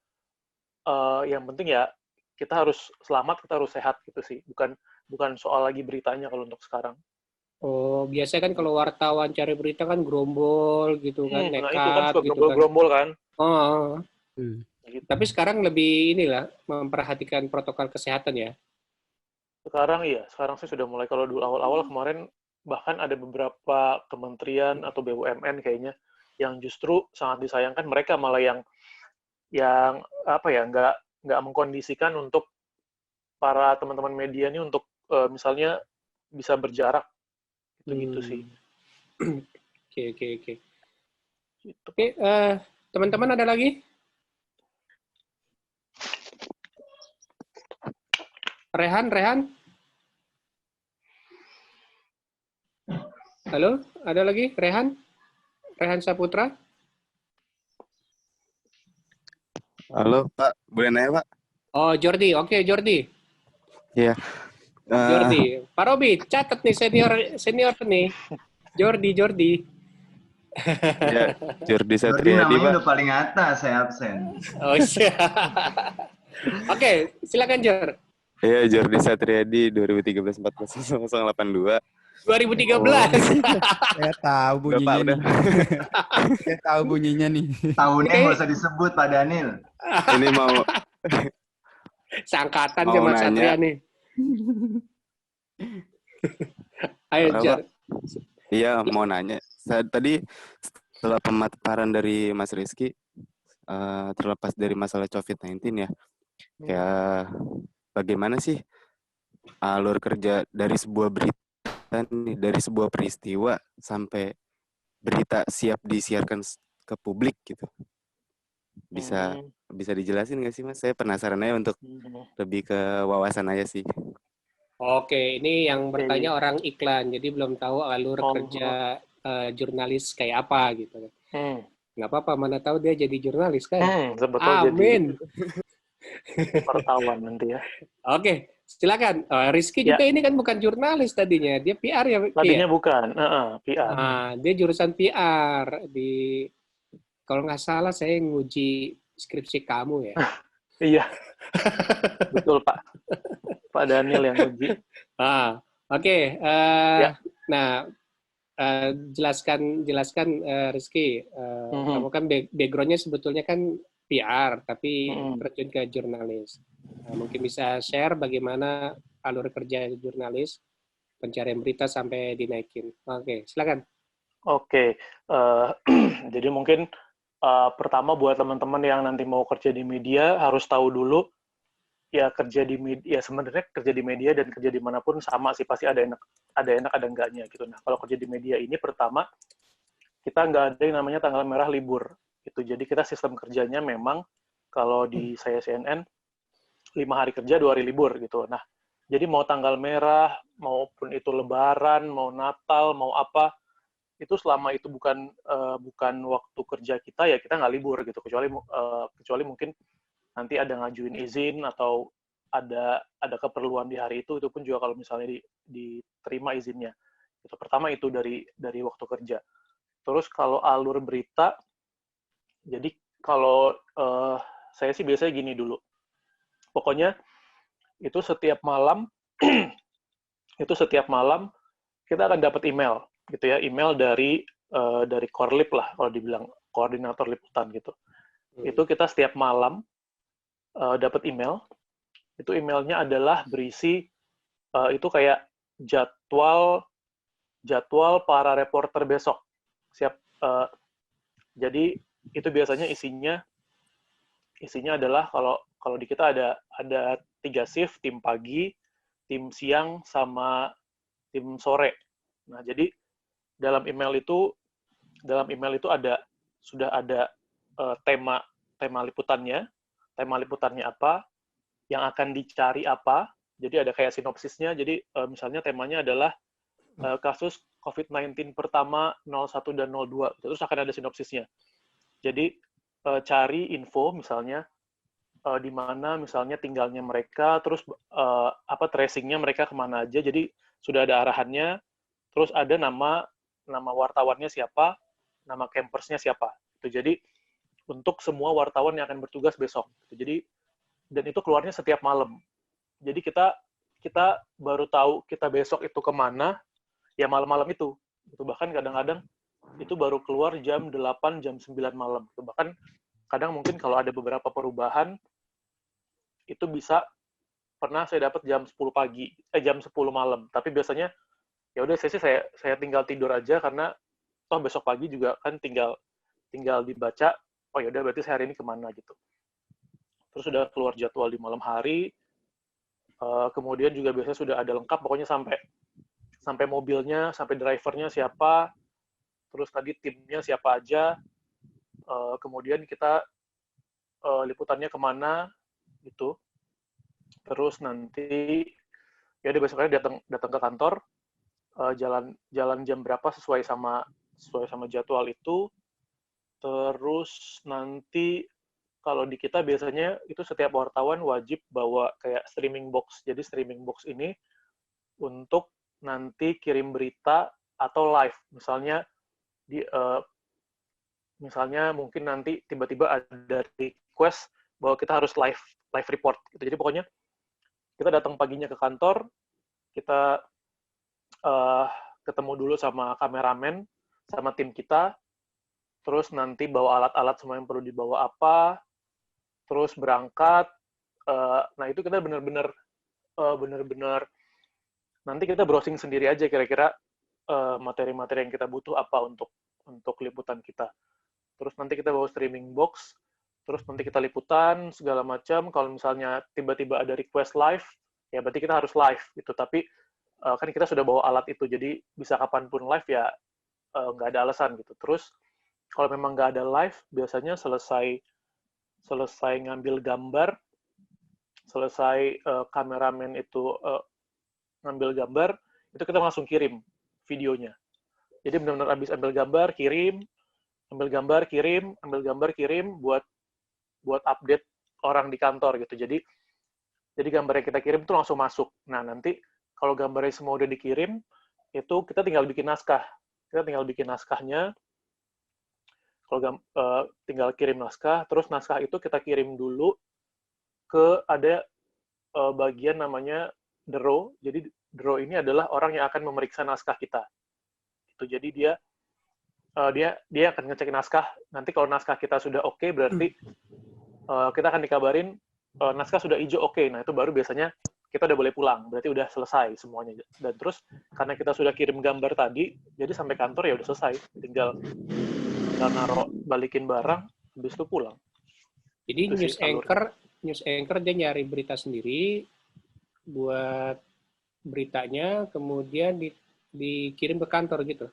yang penting ya kita harus selamat, kita harus sehat gitu sih, bukan soal lagi beritanya kalau untuk sekarang. Oh, biasanya kan kalau wartawan cari berita kan gerombol gitu kan, nekat. Nah itu kan suka gitu gerombol kan. Gitu. Tapi sekarang lebih inilah memperhatikan protokol kesehatan ya. Sekarang sih sudah mulai. Kalau dulu awal-awal kemarin bahkan ada beberapa kementerian atau BUMN kayaknya yang justru sangat disayangkan, mereka malah yang apa ya, nggak mengkondisikan untuk para teman-teman media ini untuk misalnya bisa berjarak gitu sih. Oke. Oke, teman-teman ada lagi? Rehan? Halo, ada lagi? Rehan Saputra? Halo, Pak. Boleh nanya, Pak? Oh, Jordi. Oke, Jordi. Iya. Jordi. Pak Robi, catat nih senior nih. Jordi. Ya, Jordi Jordi Satriadi, namanya Pak. udah paling atas, saya absen. Oh, Oke, silakan Jor. Iya, Jordi Satriadi 2013-14-082. 2013. Saya tahu bunyinya nih. Saya tahu bunyinya nih. Tahunnya nggak usah disebut, Pak Daniel. Ini mau Seangkatan mau sama nanya. Satria nih. Ayo, Jor. Iya, mau nanya. Tadi setelah pemaparan dari Mas Rizky, terlepas dari masalah COVID-19 ya, Kayak bagaimana sih alur kerja dari sebuah berita nih, dari sebuah peristiwa sampai berita siap disiarkan ke publik gitu. Bisa dijelasin nggak sih Mas? Saya penasaran aja untuk lebih ke wawasan aja sih. Oke, ini yang bertanya orang iklan, jadi belum tahu alur kerja jurnalis kayak apa gitu. Nggak apa-apa, mana tahu dia jadi jurnalis kan? Amin. Wartawan nanti ya. Oke, silakan. Rizky juga ini kan bukan jurnalis tadinya, dia PR ya. Tadinya bukan, PR. Dia jurusan PR di, kalau nggak salah saya nguji skripsi kamu ya. Iya, betul Pak. Pak Daniel yang uji. Oke. Nah, jelaskan Rizky. Kamu kan background-nya sebetulnya kan PR, tapi terjun ke jurnalis. Mungkin bisa share bagaimana alur kerja jurnalis, pencarian berita sampai dinaikin. Oke, silakan. Oke, jadi mungkin pertama buat teman-teman yang nanti mau kerja di media harus tahu dulu ya kerja di media, ya sebenarnya kerja di media dan kerja dimanapun sama sih, pasti ada enak ada enggaknya gitu. Nah kalau kerja di media ini pertama kita nggak ada yang namanya tanggal merah libur gitu. Jadi kita sistem kerjanya memang kalau di saya CNN 5 hari kerja 2 hari libur gitu. Nah jadi mau tanggal merah maupun itu Lebaran, mau Natal, mau apa, itu selama itu bukan waktu kerja kita ya kita nggak libur gitu, kecuali mungkin nanti ada ngajuin izin atau ada keperluan di hari itu pun juga kalau misalnya diterima izinnya. Itu pertama itu dari waktu kerja. Terus kalau alur berita, jadi kalau saya sih biasanya gini dulu. Pokoknya itu setiap malam kita akan dapat email gitu ya, email dari Korlip lah kalau dibilang koordinator liputan gitu. Itu kita setiap malam dapat email. Itu emailnya adalah berisi itu kayak jadwal para reporter besok. Jadi itu biasanya isinya adalah kalau di kita ada 3 shift, tim pagi, tim siang, sama tim sore. Nah, jadi dalam email itu sudah ada tema liputannya apa, yang akan dicari apa. Jadi ada kayak sinopsisnya. Jadi misalnya temanya adalah kasus COVID-19 pertama 01 dan 02. Terus akan ada sinopsisnya. Jadi cari info misalnya di mana misalnya tinggalnya mereka, terus tracingnya mereka kemana aja. Jadi sudah ada arahannya. Terus ada nama wartawannya siapa, nama campersnya siapa. Itu jadi untuk semua wartawan yang akan bertugas besok. Jadi dan itu keluarnya setiap malam. Jadi kita baru tahu kita besok itu kemana ya malam-malam itu. Bahkan kadang-kadang itu baru keluar jam 8, jam 9 malam. Bahkan kadang mungkin kalau ada beberapa perubahan itu bisa pernah saya dapat jam 10 pagi, jam 10 malam. Tapi biasanya ya udah saya tinggal tidur aja karena toh besok pagi juga kan tinggal dibaca, oh ya udah berarti saya hari ini kemana gitu. Terus sudah keluar jadwal di malam hari, kemudian juga biasanya sudah ada lengkap, pokoknya sampai mobilnya, sampai drivernya siapa, terus tadi timnya siapa aja, kemudian kita liputannya kemana gitu. Terus nanti ya udah besoknya datang ke kantor, jalan jam berapa sesuai sama jadwal itu. Terus nanti kalau di kita biasanya itu setiap wartawan wajib bawa kayak streaming box. Jadi streaming box ini untuk nanti kirim berita atau live. Misalnya misalnya mungkin nanti tiba-tiba ada request bahwa kita harus live report. Gitu. Jadi pokoknya kita datang paginya ke kantor, kita ketemu dulu sama kameramen, sama tim kita, terus nanti bawa alat-alat semua yang perlu dibawa apa, terus berangkat. Nah itu kita benar-benar nanti kita browsing sendiri aja kira-kira materi-materi yang kita butuh apa untuk liputan kita. Terus nanti kita bawa streaming box, terus nanti kita liputan segala macam. Kalau misalnya tiba-tiba ada request live, ya berarti kita harus live gitu. Tapi kan kita sudah bawa alat itu, jadi bisa kapanpun live ya, nggak ada alasan gitu. Terus kalau memang nggak ada live, biasanya selesai ngambil gambar, selesai kameramen itu ngambil gambar, itu kita langsung kirim videonya. Jadi benar-benar habis ambil gambar, kirim, ambil gambar, kirim, ambil gambar, kirim, buat update orang di kantor gitu. Jadi gambar yang kita kirim itu langsung masuk. Nah, nanti kalau gambarnya semua udah dikirim, itu kita tinggal bikin naskah. Kita tinggal bikin naskahnya, kalau tinggal kirim naskah, terus naskah itu kita kirim dulu ke ada bagian namanya DRO. Jadi DRO ini adalah orang yang akan memeriksa naskah kita. Gitu. Jadi dia akan ngecek naskah. Nanti kalau naskah kita sudah oke, berarti kita akan dikabarin naskah sudah hijau oke. Nah, itu baru biasanya kita udah boleh pulang. Berarti udah selesai semuanya. Dan terus karena kita sudah kirim gambar tadi, jadi sampai kantor ya udah selesai. Tinggal naruh, balikin barang, habis itu pulang. Jadi Itu news anchor dia nyari berita sendiri buat beritanya, kemudian dikirim ke kantor gitu.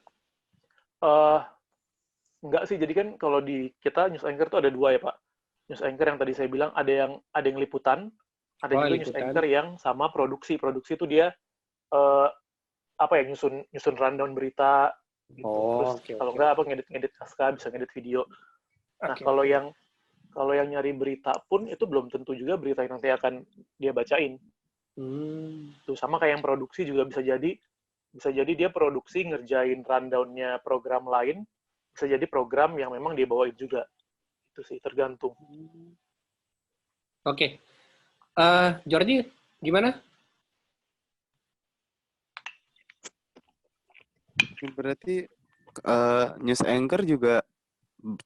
Enggak sih, jadi kan kalau di kita news anchor tuh ada dua ya Pak. News anchor yang tadi saya bilang ada yang liputan, ada juga news anchor yang sama produksi. Produksi itu dia nyusun rundown berita gitu. Terus kalau enggak ngedit naskah, bisa ngedit video. Nah, kalau yang nyari berita pun itu belum tentu juga berita yang nanti akan dia bacain. Tuh sama kayak yang produksi juga bisa jadi dia produksi ngerjain rundown-nya program lain, bisa jadi program yang memang dia bawain juga. Itu sih tergantung. Oke. Jordi gimana? Berarti news anchor juga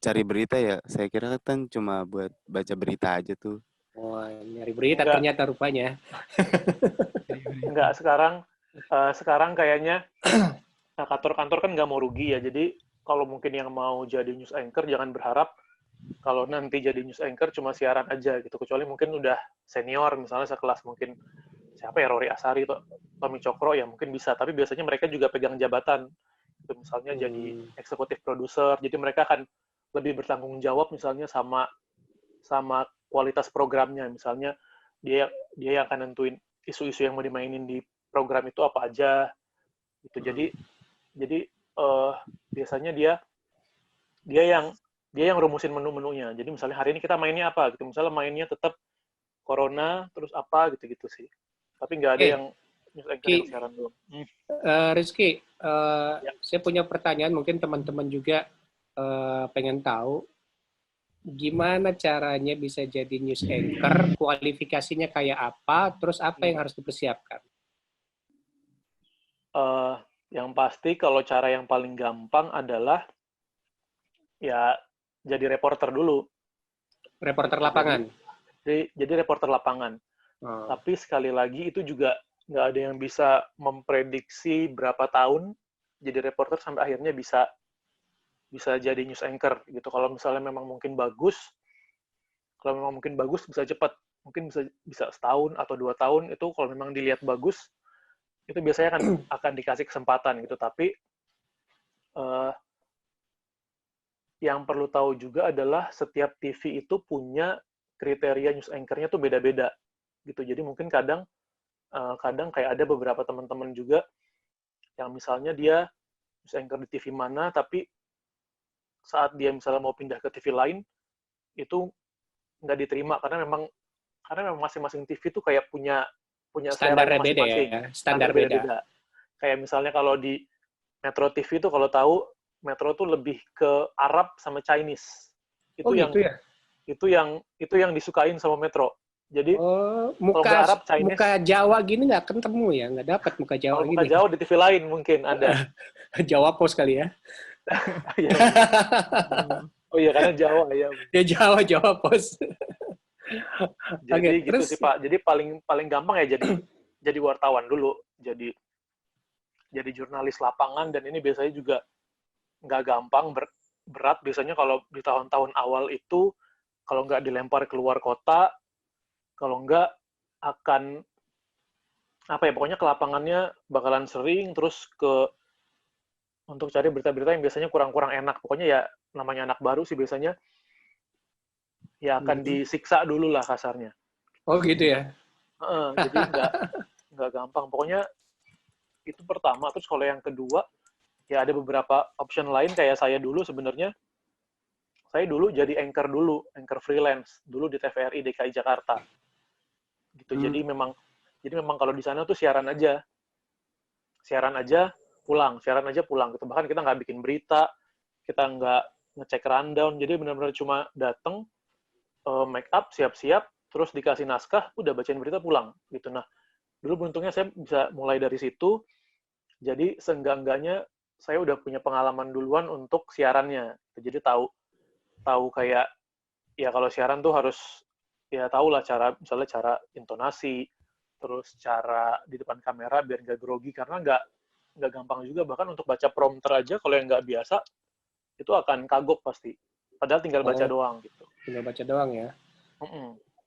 cari berita ya? Saya kira kan cuma buat baca berita aja tuh. Wah, nyari berita ternyata rupanya. Enggak, sekarang kayaknya kantor-kantor kan nggak mau rugi ya. Jadi kalau mungkin yang mau jadi news anchor jangan berharap kalau nanti jadi news anchor cuma siaran aja gitu. Kecuali mungkin udah senior, misalnya sekelas mungkin siapa ya, Rory Asari atau Tommy Cokro ya mungkin bisa. Tapi biasanya mereka juga pegang jabatan. Gitu, misalnya jadi eksekutif produser. Jadi mereka akan lebih bertanggung jawab misalnya sama kualitas programnya. Misalnya dia yang akan nentuin isu-isu yang mau dimainin di program itu apa aja. Gitu. Jadi biasanya dia yang rumusin menu-menunya. Jadi misalnya hari ini kita mainnya apa gitu. Misalnya mainnya tetap corona terus apa gitu-gitu sih. Tapi nggak ada yang news anchor yang siaran belum. Rizky, saya punya pertanyaan, mungkin teman-teman juga pengen tahu gimana caranya bisa jadi news anchor, kualifikasinya kayak apa, terus apa yang harus dipersiapkan? Yang pasti kalau cara yang paling gampang adalah ya jadi reporter dulu. Reporter lapangan? Jadi reporter lapangan. Tapi sekali lagi itu juga nggak ada yang bisa memprediksi berapa tahun jadi reporter sampai akhirnya bisa jadi news anchor gitu. Kalau misalnya memang mungkin bagus bisa cepat. Mungkin bisa setahun atau 2 tahun itu kalau memang dilihat bagus itu biasanya akan dikasih kesempatan gitu. Tapi yang perlu tahu juga adalah setiap TV itu punya kriteria news anchor-nya tuh beda-beda gitu. Jadi mungkin kadang kayak ada beberapa teman-teman juga yang misalnya dia news anchor di TV mana, tapi saat dia misalnya mau pindah ke TV lain itu nggak diterima karena memang masing-masing TV itu kayak punya standarnya beda masing-masing. Ya, standar beda. Kayak misalnya kalau di Metro TV itu kalau tahu Metro tuh lebih ke Arab sama Chinese. Itu itu yang disukain sama Metro. Jadi muka Arab, Chinese, muka Jawa gini nggak ketemu ya, nggak dapat muka Jawa kalau gini. Muka Jawa di TV lain mungkin ada. Jawa Pos kali ya. Oh iya karena Jawa ya. Ya Jawa Pos. Jadi gitu terus, sih Pak. Jadi paling gampang ya jadi wartawan dulu. Jadi jurnalis lapangan, dan ini biasanya juga nggak gampang, berat. Biasanya kalau di tahun-tahun awal itu kalau nggak dilempar keluar kota, kalau nggak akan apa ya, pokoknya ke lapangannya bakalan sering, terus untuk cari berita-berita yang biasanya kurang-kurang enak. Pokoknya ya namanya anak baru sih biasanya ya akan disiksa dulu lah kasarnya. Oh gitu ya. Jadi nggak gampang. Pokoknya itu pertama. Terus kalau yang kedua ya ada beberapa option lain kayak saya dulu sebenarnya. Saya dulu jadi anchor freelance dulu di TVRI DKI Jakarta. Gitu. Jadi memang kalau di sana tuh siaran aja pulang gitu. Bahkan kita nggak bikin berita, kita nggak ngecek rundown, jadi benar-benar cuma datang, make up, siap-siap, terus dikasih naskah, udah bacain berita pulang gitu. Nah, dulu beruntungnya saya bisa mulai dari situ, jadi seenggak-enggaknya saya udah punya pengalaman duluan untuk siarannya. Jadi tahu kayak ya kalau siaran tuh harus ya tahu lah misalnya cara intonasi, terus cara di depan kamera biar nggak grogi, karena nggak gampang juga, bahkan untuk baca prompter aja kalau yang nggak biasa itu akan kagok pasti, padahal tinggal baca doang gitu. Tinggal baca doang ya.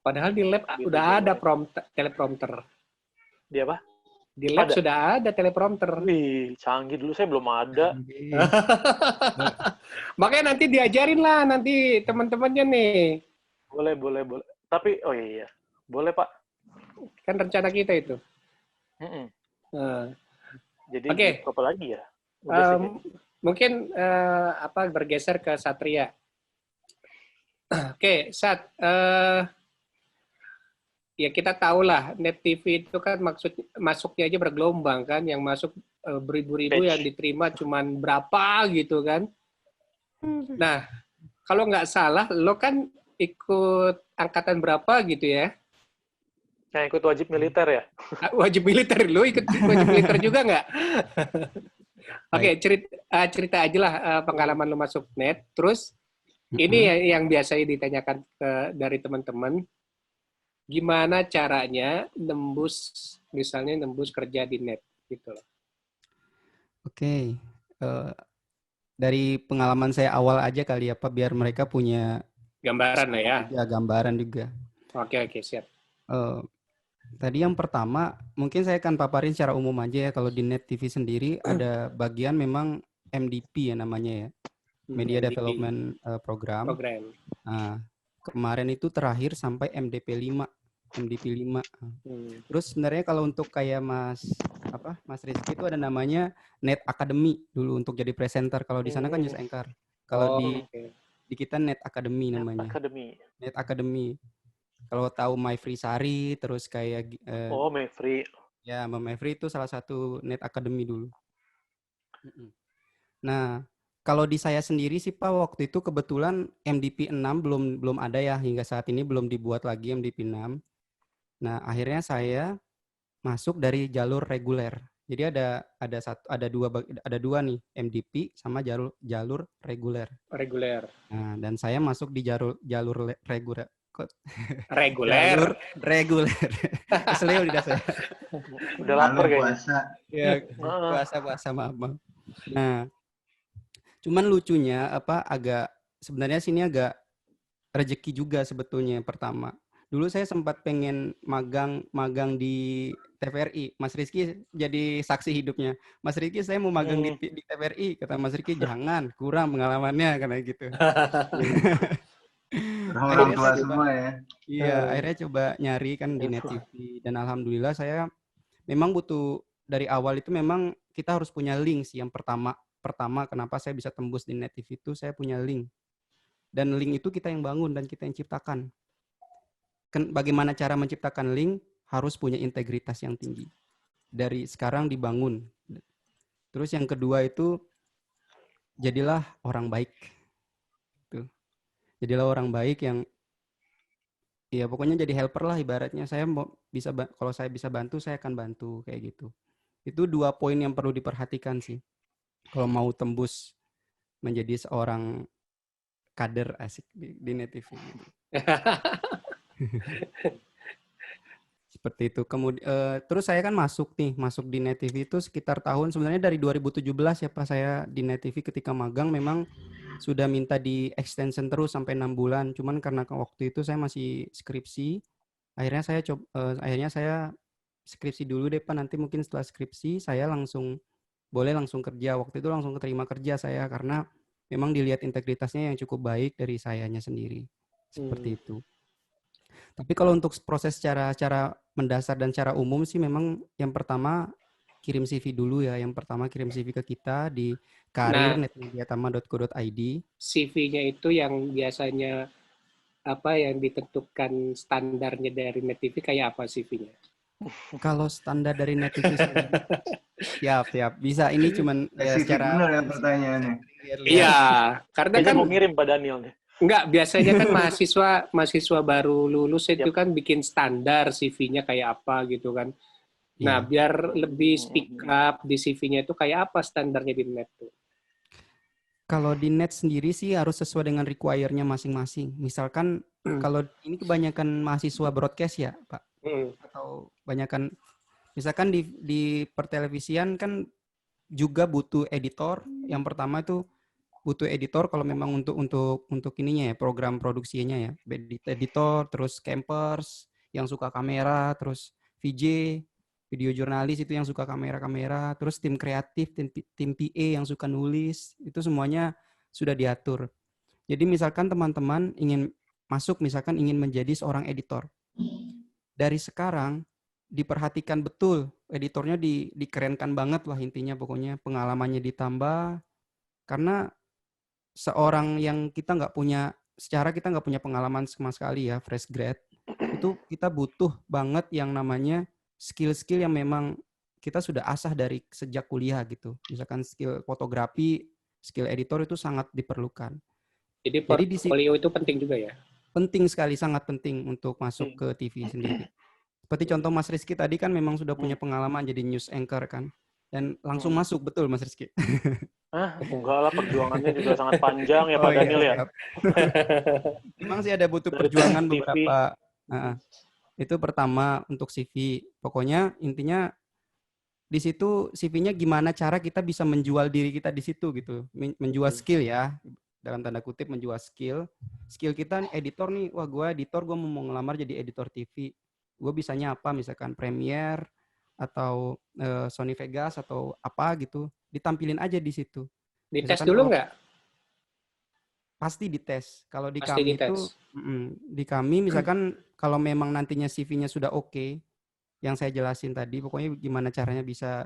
Padahal di lab gitu, udah ada teleprompter. Di apa? Di lab sudah ada teleprompter. Wih, canggih, dulu saya belum ada. Makanya nanti diajarin lah nanti teman-temannya nih. Boleh. Tapi oh iya, boleh Pak. Kan rencana kita itu. Jadi Oke. apa lagi ya? Mungkin bergeser ke Satria. Oke, Sat. Ya kita tahu lah, Net TV itu kan masuknya aja bergelombang kan, yang masuk beribu-ribu, yang diterima cuman berapa gitu kan. Nah, kalau nggak salah, lo kan ikut angkatan berapa gitu ya? Yang ikut wajib militer ya? Wajib militer, lo ikut wajib militer juga nggak? Oke, cerita aja lah pengalaman lo masuk Net, terus ini yang biasanya ditanyakan dari teman-teman, gimana caranya nembus kerja di Net gitu loh. Oke, dari pengalaman saya awal aja kali ya Pak, biar mereka punya gambaran lah ya. Ya, gambaran juga. Oke, siap. Tadi yang pertama, mungkin saya akan paparin secara umum aja ya. Kalau di Net TV sendiri ada bagian memang MDP ya namanya ya, Media MDP. Development Program. Nah, kemarin itu terakhir sampai MDP 5. Terus sebenarnya kalau untuk kayak Mas Rizky itu ada namanya Net Academy dulu untuk jadi presenter. Kalau di sana kan news anchor. Kalau di kita Net Academy namanya. Net Academy. Kalau tahu Mayfri Sari, terus kayak Mayfri. Ya, Mbak Mayfri itu salah satu Net Academy dulu. Nah, kalau di saya sendiri sih Pak, waktu itu kebetulan MDP 6 belum ada ya, hingga saat ini belum dibuat lagi MDP 6. Nah, akhirnya saya masuk dari jalur reguler. Jadi ada dua nih, MDP sama jalur reguler. Nah, dan saya masuk di jalur reguler. Reguler. Keselio lidah saya. Udah lapar kayaknya. Puasa maaf. Nah, cuman lucunya sebenarnya sini agak rezeki juga sebetulnya pertama. Dulu saya sempat pengen magang di TVRI. Mas Rizky jadi saksi hidupnya. Mas Rizky, saya mau magang di TVRI. Kata Mas Rizky, jangan, kurang pengalamannya karena gitu. Orang tua semua ya. Iya, akhirnya coba nyari kan di Net TV. Dan alhamdulillah saya memang butuh, dari awal itu memang kita harus punya link sih. Yang pertama kenapa saya bisa tembus di Net TV itu saya punya link. Dan link itu kita yang bangun dan kita yang ciptakan. Bagaimana cara menciptakan link? Harus punya integritas yang tinggi. Dari sekarang dibangun. Terus yang kedua itu, jadilah orang baik. Tuh. Jadilah orang baik yang, ya pokoknya jadi helper lah ibaratnya. Kalau saya bisa bantu, saya akan bantu kayak gitu. Itu 2 poin yang perlu diperhatikan sih. Kalau mau tembus menjadi seorang kader asik di Net TV. Gitu. Seperti itu. Kemudian terus saya kan masuk di Net TV itu sekitar sebenarnya dari 2017 ya Pak, saya di Net TV ketika magang memang sudah minta di extension terus sampai 6 bulan. Cuman karena waktu itu saya masih skripsi, akhirnya saya skripsi dulu deh Pak. Nanti mungkin setelah skripsi saya boleh langsung kerja. Waktu itu langsung keterima kerja saya karena memang dilihat integritasnya yang cukup baik dari sayanya sendiri. Seperti itu. Tapi kalau untuk proses secara mendasar dan secara umum sih memang yang pertama kirim CV dulu ya. Yang pertama kirim CV ke kita di karir.netmediatama.co.id. CV-nya itu yang biasanya yang ditentukan standarnya dari NetTV kayak apa CV-nya? Kalau standar dari NetTV siap. Bisa ini cuman secara benar ya pertanyaannya. Iya, karena kan mau ngirim Pak Daniel nih. Enggak, biasanya kan mahasiswa baru lulus itu kan bikin standar CV-nya kayak apa gitu kan. Nah, biar lebih speak up di CV-nya itu kayak apa standarnya di Net tuh? Kalau di Net sendiri sih harus sesuai dengan require-nya masing-masing. Misalkan kalau ini kebanyakan mahasiswa broadcast ya, Pak. Atau kebanyakan misalkan di pertelevisian kan juga butuh editor. Yang pertama itu butuh editor kalau memang untuk ininya ya, program produksinya ya. Editor, terus campers yang suka kamera, terus VJ, video jurnalis itu yang suka kamera-kamera, terus tim kreatif, tim PA yang suka nulis, itu semuanya sudah diatur. Jadi misalkan teman-teman ingin menjadi seorang editor. Dari sekarang diperhatikan betul, editornya dikerenkan banget lah intinya, pokoknya pengalamannya ditambah, karena seorang yang kita nggak punya pengalaman sama sekali ya, fresh grad, itu kita butuh banget yang namanya skill-skill yang memang kita sudah asah dari sejak kuliah gitu. Misalkan skill fotografi, skill editor itu sangat diperlukan. Jadi portfolio itu penting juga ya? Penting sekali, sangat penting untuk masuk ke TV sendiri. Seperti contoh Mas Rizky tadi kan memang sudah punya pengalaman jadi news anchor kan. Dan langsung masuk, betul Mas Rizky. Enggak lah, perjuangannya juga sangat panjang ya Pak Daniel ya. Memang sih ada butuh perjuangan beberapa. Itu pertama untuk CV. Pokoknya intinya di situ CV-nya gimana cara kita bisa menjual diri kita di situ gitu. Menjual skill ya. Dalam tanda kutip menjual skill. Skill kita editor nih, wah gue editor, gue mau ngelamar jadi editor TV. Gue bisanya apa, misalkan Premiere atau Sony Vegas atau apa gitu. Ditampilin aja di situ. Dites dulu nggak? Pasti dites. Kalau di pasti kami dites. itu, di kami misalkan kalau memang nantinya CV-nya sudah oke, yang saya jelasin tadi, pokoknya gimana caranya bisa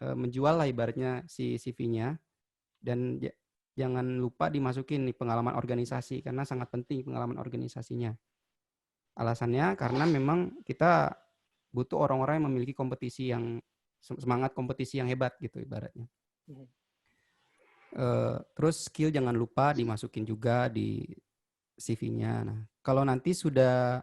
menjual lah ibaratnya si CV-nya. Dan jangan lupa dimasukin nih pengalaman organisasi, karena sangat penting pengalaman organisasinya. Alasannya karena memang kita butuh orang-orang yang memiliki kompetisi yang semangat kompetisi yang hebat gitu ibaratnya. Terus skill jangan lupa dimasukin juga di CV-nya. Nah, kalau nanti sudah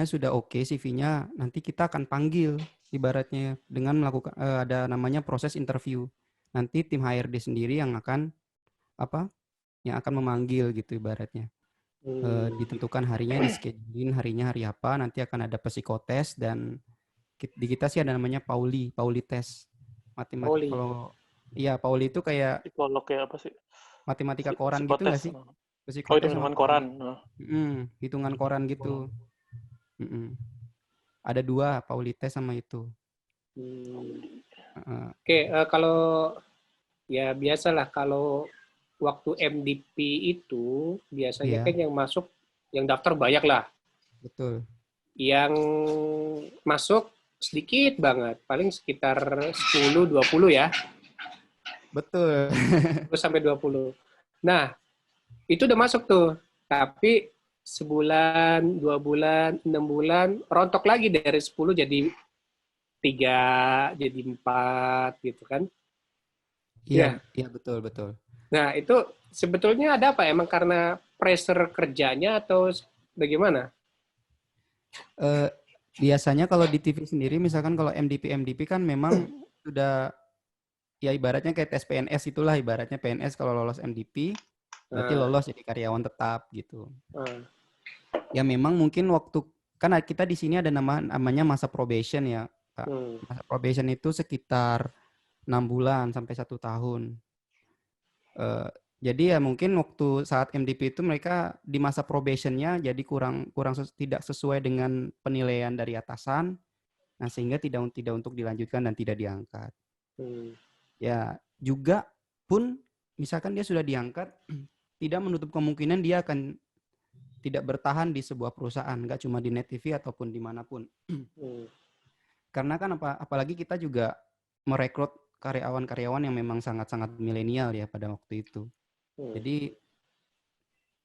sudah oke CV-nya, nanti kita akan panggil ibaratnya dengan melakukan ada namanya proses interview. Nanti tim HRD sendiri yang akan memanggil gitu ibaratnya. Ditentukan harinya, di-schedulein harinya hari apa, nanti akan ada psikotes dan di kita sih ada namanya Pauli test. Matematika kalau iya, Pauli itu kayak psikolog ya apa sih? Matematika koran gitu nggak sih? Psikotes hitungan koran. Hitungan koran gitu. Ada 2, Pauli test sama itu. Oke, kalau ya biasalah kalau waktu MDP itu biasanya kan yang masuk, yang daftar banyak lah. Betul. Yang masuk sedikit banget, paling sekitar 10-20 ya. Betul. 10-20. Nah, itu udah masuk tuh. Tapi sebulan, 2 bulan, 6 bulan, rontok lagi dari 10 jadi 3, jadi 4 gitu kan. Iya, betul. Nah, itu sebetulnya ada apa? Emang karena pressure kerjanya atau bagaimana? Biasanya kalau di TV sendiri, misalkan kalau MDP kan memang sudah, ya ibaratnya kayak tes PNS itulah, ibaratnya PNS kalau lolos MDP, berarti lolos jadi karyawan tetap gitu. Ya memang mungkin waktu, kan kita di sini ada namanya masa probation ya, Pak. Masa probation itu sekitar 6 bulan sampai 1 tahun. Jadi ya mungkin waktu saat MDP itu mereka di masa probationnya jadi tidak sesuai dengan penilaian dari atasan. Nah, sehingga tidak untuk dilanjutkan dan tidak diangkat. Ya, juga pun misalkan dia sudah diangkat, tidak menutup kemungkinan dia akan tidak bertahan di sebuah perusahaan, nggak cuma di Net TV ataupun dimanapun. Karena kan apalagi kita juga merekrut karyawan-karyawan yang memang sangat-sangat milenial ya pada waktu itu. Jadi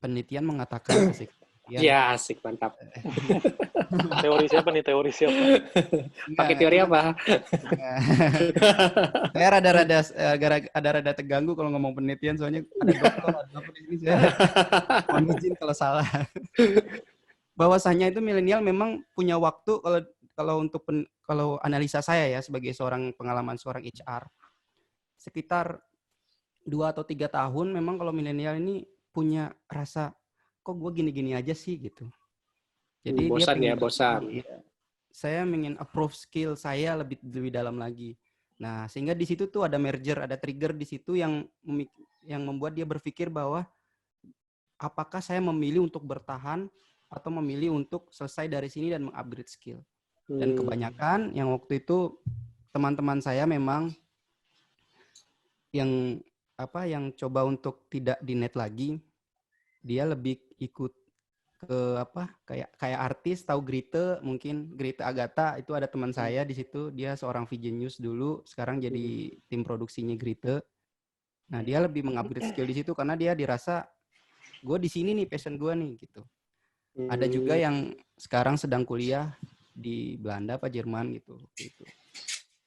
penelitian mengatakan asik. Ya, asik, mantap. Teori siapa nih? Teori siapa? Pakai teori apa? Saya rada terganggu kalau ngomong penelitian, soalnya ada dokter, ada apa di sini, saya mohon izin kalau salah. Bahwasanya itu milenial memang punya waktu kalau analisa saya ya sebagai seorang pengalaman seorang HR sekitar 2 atau 3 tahun memang kalau milenial ini punya rasa kok gue gini-gini aja sih gitu. Jadi bosan dia bosan. Saya ingin approve skill saya lebih dalam lagi. Nah, sehingga di situ tuh ada merger, ada trigger di situ yang membuat dia berpikir bahwa apakah saya memilih untuk bertahan atau memilih untuk selesai dari sini dan mengupgrade skill. Dan kebanyakan yang waktu itu teman-teman saya memang yang coba untuk tidak di net lagi, dia lebih ikut ke kayak artis, tahu Grete, mungkin Grete Agatha, itu ada teman saya di situ, dia seorang VJ News dulu, sekarang jadi tim produksinya Grete. Nah, dia lebih mengupgrade skill di situ karena dia dirasa gue di sini nih, passion gue nih gitu. Ada juga yang sekarang sedang kuliah di Belanda apa Jerman gitu.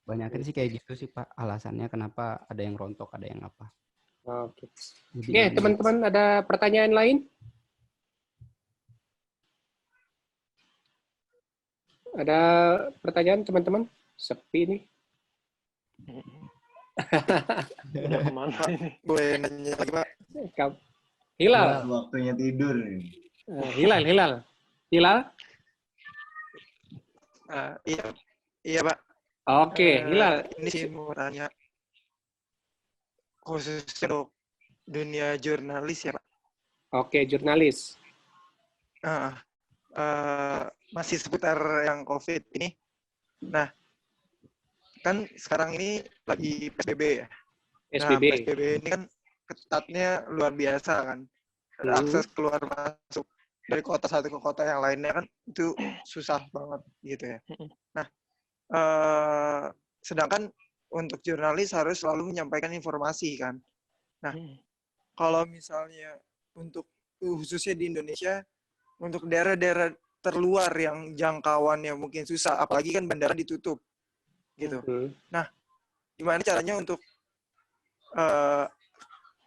Banyakin sih kayak gitu sih Pak, alasannya kenapa ada yang rontok, ada yang apa. Oke, teman-teman ada pertanyaan lain? Ada pertanyaan teman-teman? Sepi nih. Udah kemana ini? Boleh nanya lagi Pak? Hilal. Waktunya tidur. Hilal. Iya Pak. Oke, Hilal. Ini sih mau tanya khusus untuk dunia jurnalis ya Pak. Oke, jurnalis. Masih seputar yang COVID ini. Nah, kan sekarang ini lagi PSBB ya. PSBB. Nah, PSBB ini kan ketatnya luar biasa kan. Akses keluar masuk dari kota satu ke kota yang lainnya kan itu susah banget gitu ya. Nah, sedangkan untuk jurnalis harus selalu menyampaikan informasi kan. Nah, kalau misalnya untuk khususnya di Indonesia, untuk daerah-daerah terluar yang jangkauannya mungkin susah, apalagi kan bandara ditutup gitu. Nah, gimana caranya untuk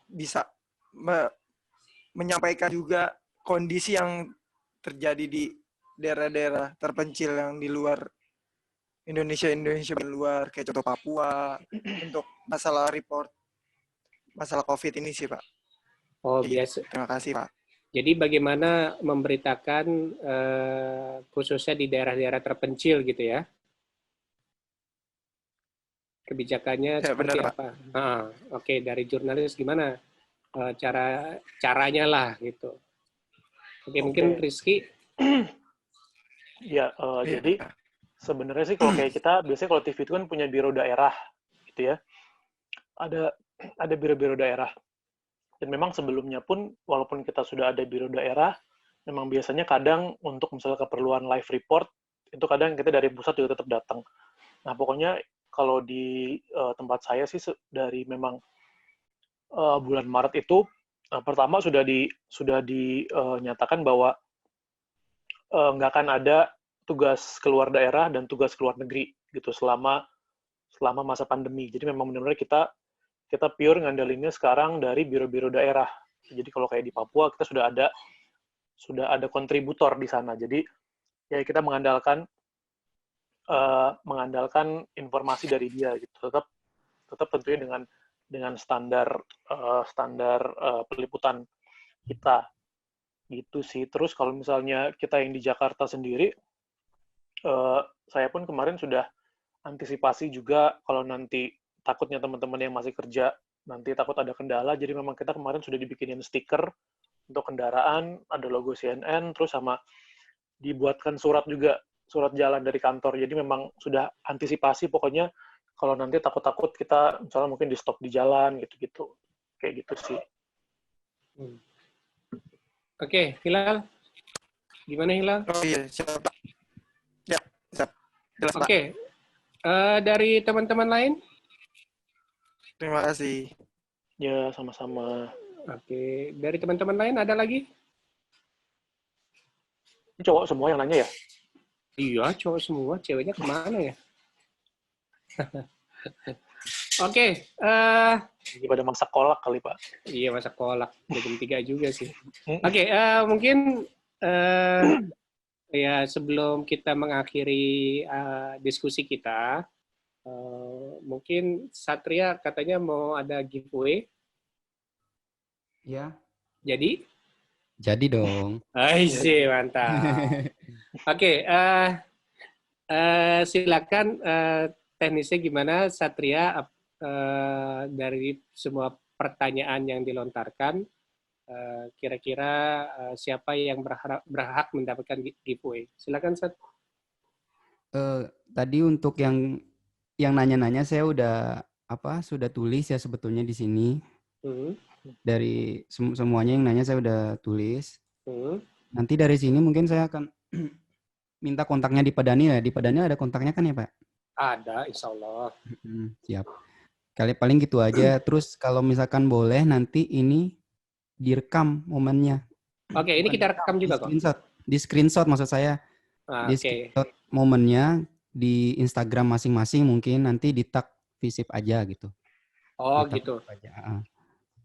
bisa menyampaikan juga kondisi yang terjadi di daerah-daerah terpencil yang di luar Indonesia di luar, kayak contoh Papua, untuk masalah COVID ini sih Pak. Oh, biasa. Terima kasih Pak. Jadi bagaimana memberitakan khususnya di daerah-daerah terpencil gitu ya? Kebijakannya seperti benar, apa? Oke, dari jurnalis gimana caranya lah gitu. Oke, mungkin Rizky. Ya, jadi sebenarnya sih kalau kayak kita biasanya kalau TV itu kan punya biro daerah gitu ya. Ada biro-biro daerah. Dan memang sebelumnya pun walaupun kita sudah ada biro daerah, memang biasanya kadang untuk misalnya keperluan live report itu kadang kita dari pusat juga tetap datang. Nah, pokoknya kalau di tempat saya sih dari memang bulan Maret itu pertama sudah dinyatakan bahwa nggak akan ada tugas keluar daerah dan tugas keluar negeri gitu selama masa pandemi. Jadi memang benar-benar kita pure ngandelinnya sekarang dari biro-biro daerah. Jadi kalau kayak di Papua kita sudah ada kontributor di sana. Jadi ya kita mengandalkan informasi dari dia gitu. Tetap tentunya dengan standar peliputan kita gitu sih. Terus kalau misalnya kita yang di Jakarta sendiri, saya pun kemarin sudah antisipasi juga kalau nanti takutnya teman-teman yang masih kerja nanti takut ada kendala, jadi memang kita kemarin sudah dibikinin stiker untuk kendaraan, ada logo CNN, terus sama dibuatkan surat juga, surat jalan dari kantor. Jadi memang sudah antisipasi pokoknya kalau nanti takut-takut kita misalnya mungkin di stop di jalan gitu-gitu. Kayak gitu sih. Oke, Hilal. Gimana Hilal? Oh iya, siap Pak. Ya, siap. Jelas Pak. Oke. Dari teman-teman lain? Terima kasih. Ya, sama-sama. Oke, dari teman-teman lain ada lagi? Ini cowok semua yang nanya ya? Iya, cowok semua. Ceweknya kemana ya? Oke. Ini pada masak kolak kali, Pak. Iya, masak kolak. Udah jam 3 juga sih. Oke, mungkin ya sebelum kita mengakhiri diskusi kita, mungkin Satria katanya mau ada giveaway. Ya. Jadi? Jadi dong. Sih, mantap. Oke, silakan teknisnya gimana Satria, dari semua pertanyaan yang dilontarkan, kira-kira siapa yang berhak mendapatkan giveaway? Silakan Sat. Tadi untuk yang nanya-nanya saya sudah tulis ya sebetulnya di sini. Dari semuanya yang nanya saya udah tulis. Nanti dari sini mungkin saya akan minta kontaknya di Pak Daniel ya. Di Pak Daniel ada kontaknya kan ya Pak? Ada, insya Allah. Siap. Paling gitu aja. Terus kalau misalkan boleh nanti ini direkam momennya. Oke, ini kita rekam juga kok. Di screenshot maksud saya. Di screenshot momennya di Instagram masing-masing mungkin nanti di tag Visip aja gitu. Oh gitu.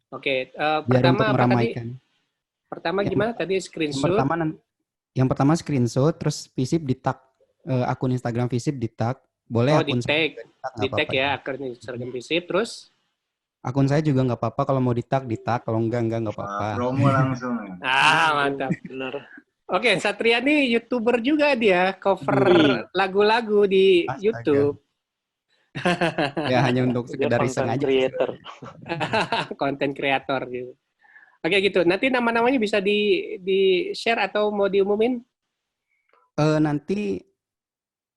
Oke, biar pertama untuk meramaikan. Pertama gimana tadi screenshot? Yang pertama screenshot, terus Visip di tag akun Instagram Visip di tag. Boleh akun di tag ya akun Instagram Visip, terus? Akun saya juga nggak apa-apa kalau mau di tag, kalau enggak apa-apa. Promo langsung. Mantap. Benar. Oke, Satria nih YouTuber juga dia, cover lagu-lagu di YouTube. Ya hanya untuk sekedar iseng aja. Konten kreator gitu. Oke gitu. Nanti nama-namanya bisa di share atau mau diumumin? Nanti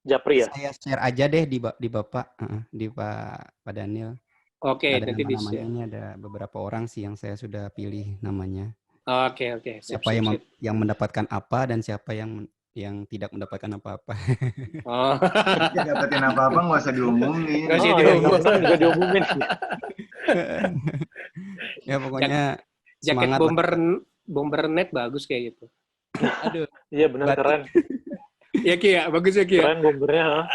Japri ya. Saya share aja deh di Bapak, di Pak Daniel. Oke, ada nanti namanya ini ada beberapa orang sih yang saya sudah pilih namanya. Oke. Siapa yang mendapatkan apa dan siapa yang tidak mendapatkan apa-apa. Oh. Dapetin apa-apa nggak usah diumumin. Nggak diumumin. Ya pokoknya jaket bombernet bagus kayak gitu. Aduh. Iya benar keren. Ya Ki ya, bagus ya Ki ya. Keren bombernya.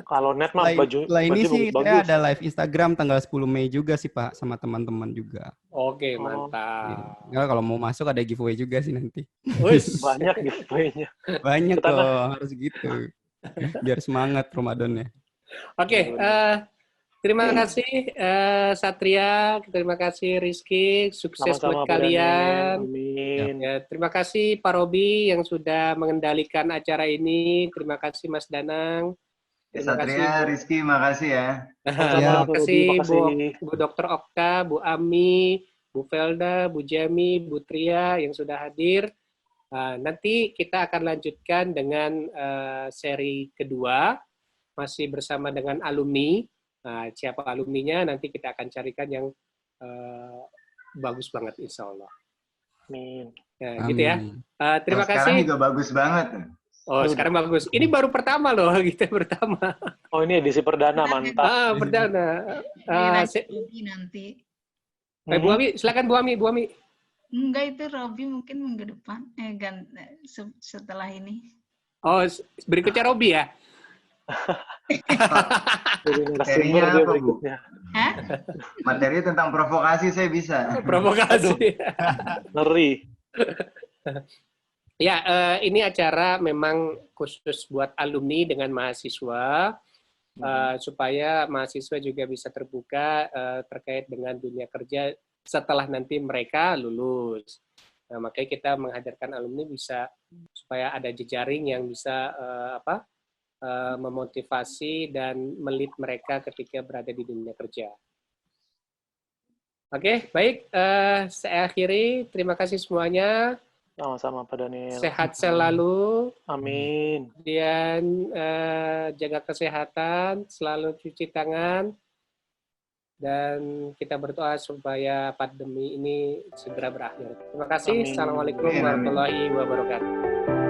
Kalau net mah baju ini sih bagus. Saya ada live Instagram tanggal 10 Mei juga sih Pak sama teman-teman juga. Oke, mantap. Ya, kalau mau masuk ada giveaway juga sih nanti. Banyak giveaway-nya. Banyak loh, harus gitu. Biar semangat Ramadannya. Oke, terima kasih Satria, terima kasih Rizky, sukses buat kalian. Amin. Ya, terima kasih Pak Robi yang sudah mengendalikan acara ini. Terima kasih Mas Danang. Terima Satria, Rizky, makasih ya. Terima kasih Bu Dr. Okta, Bu Ami, Bu Felda, Bu Jami, Bu Tria yang sudah hadir. Nanti kita akan lanjutkan dengan seri kedua, masih bersama dengan alumni. Siapa alumninya nanti kita akan carikan yang bagus banget, insya Allah. Amin. Ya, gitu ya. Terima kasih. Sekarang juga bagus banget. Oh, sekarang bagus. Ini baru pertama loh, kita pertama. Oh, ini edisi perdana, mantap. Perdana. Nanti. Bu Ami, silakan Bu Ami. Enggak, itu Robi mungkin minggu depan. Setelah ini. Oh, berikutnya Robi ya? Materinya apa, Bu? Materi tentang provokasi saya bisa. Provokasi. Ngeri. Ya, ini acara memang khusus buat alumni dengan mahasiswa, supaya mahasiswa juga bisa terbuka terkait dengan dunia kerja setelah nanti mereka lulus. Nah, makanya kita menghadirkan alumni bisa supaya ada jejaring yang bisa memotivasi dan melit mereka ketika berada di dunia kerja. Oke, baik. Saya akhiri. Terima kasih semuanya. Sama-sama Pak Daniel. Sehat selalu. Amin. Kemudian jaga kesehatan, selalu cuci tangan, dan kita berdoa supaya pandemi ini segera berakhir. Terima kasih. Amin. Assalamualaikum Amin. warahmatullahi wabarakatuh.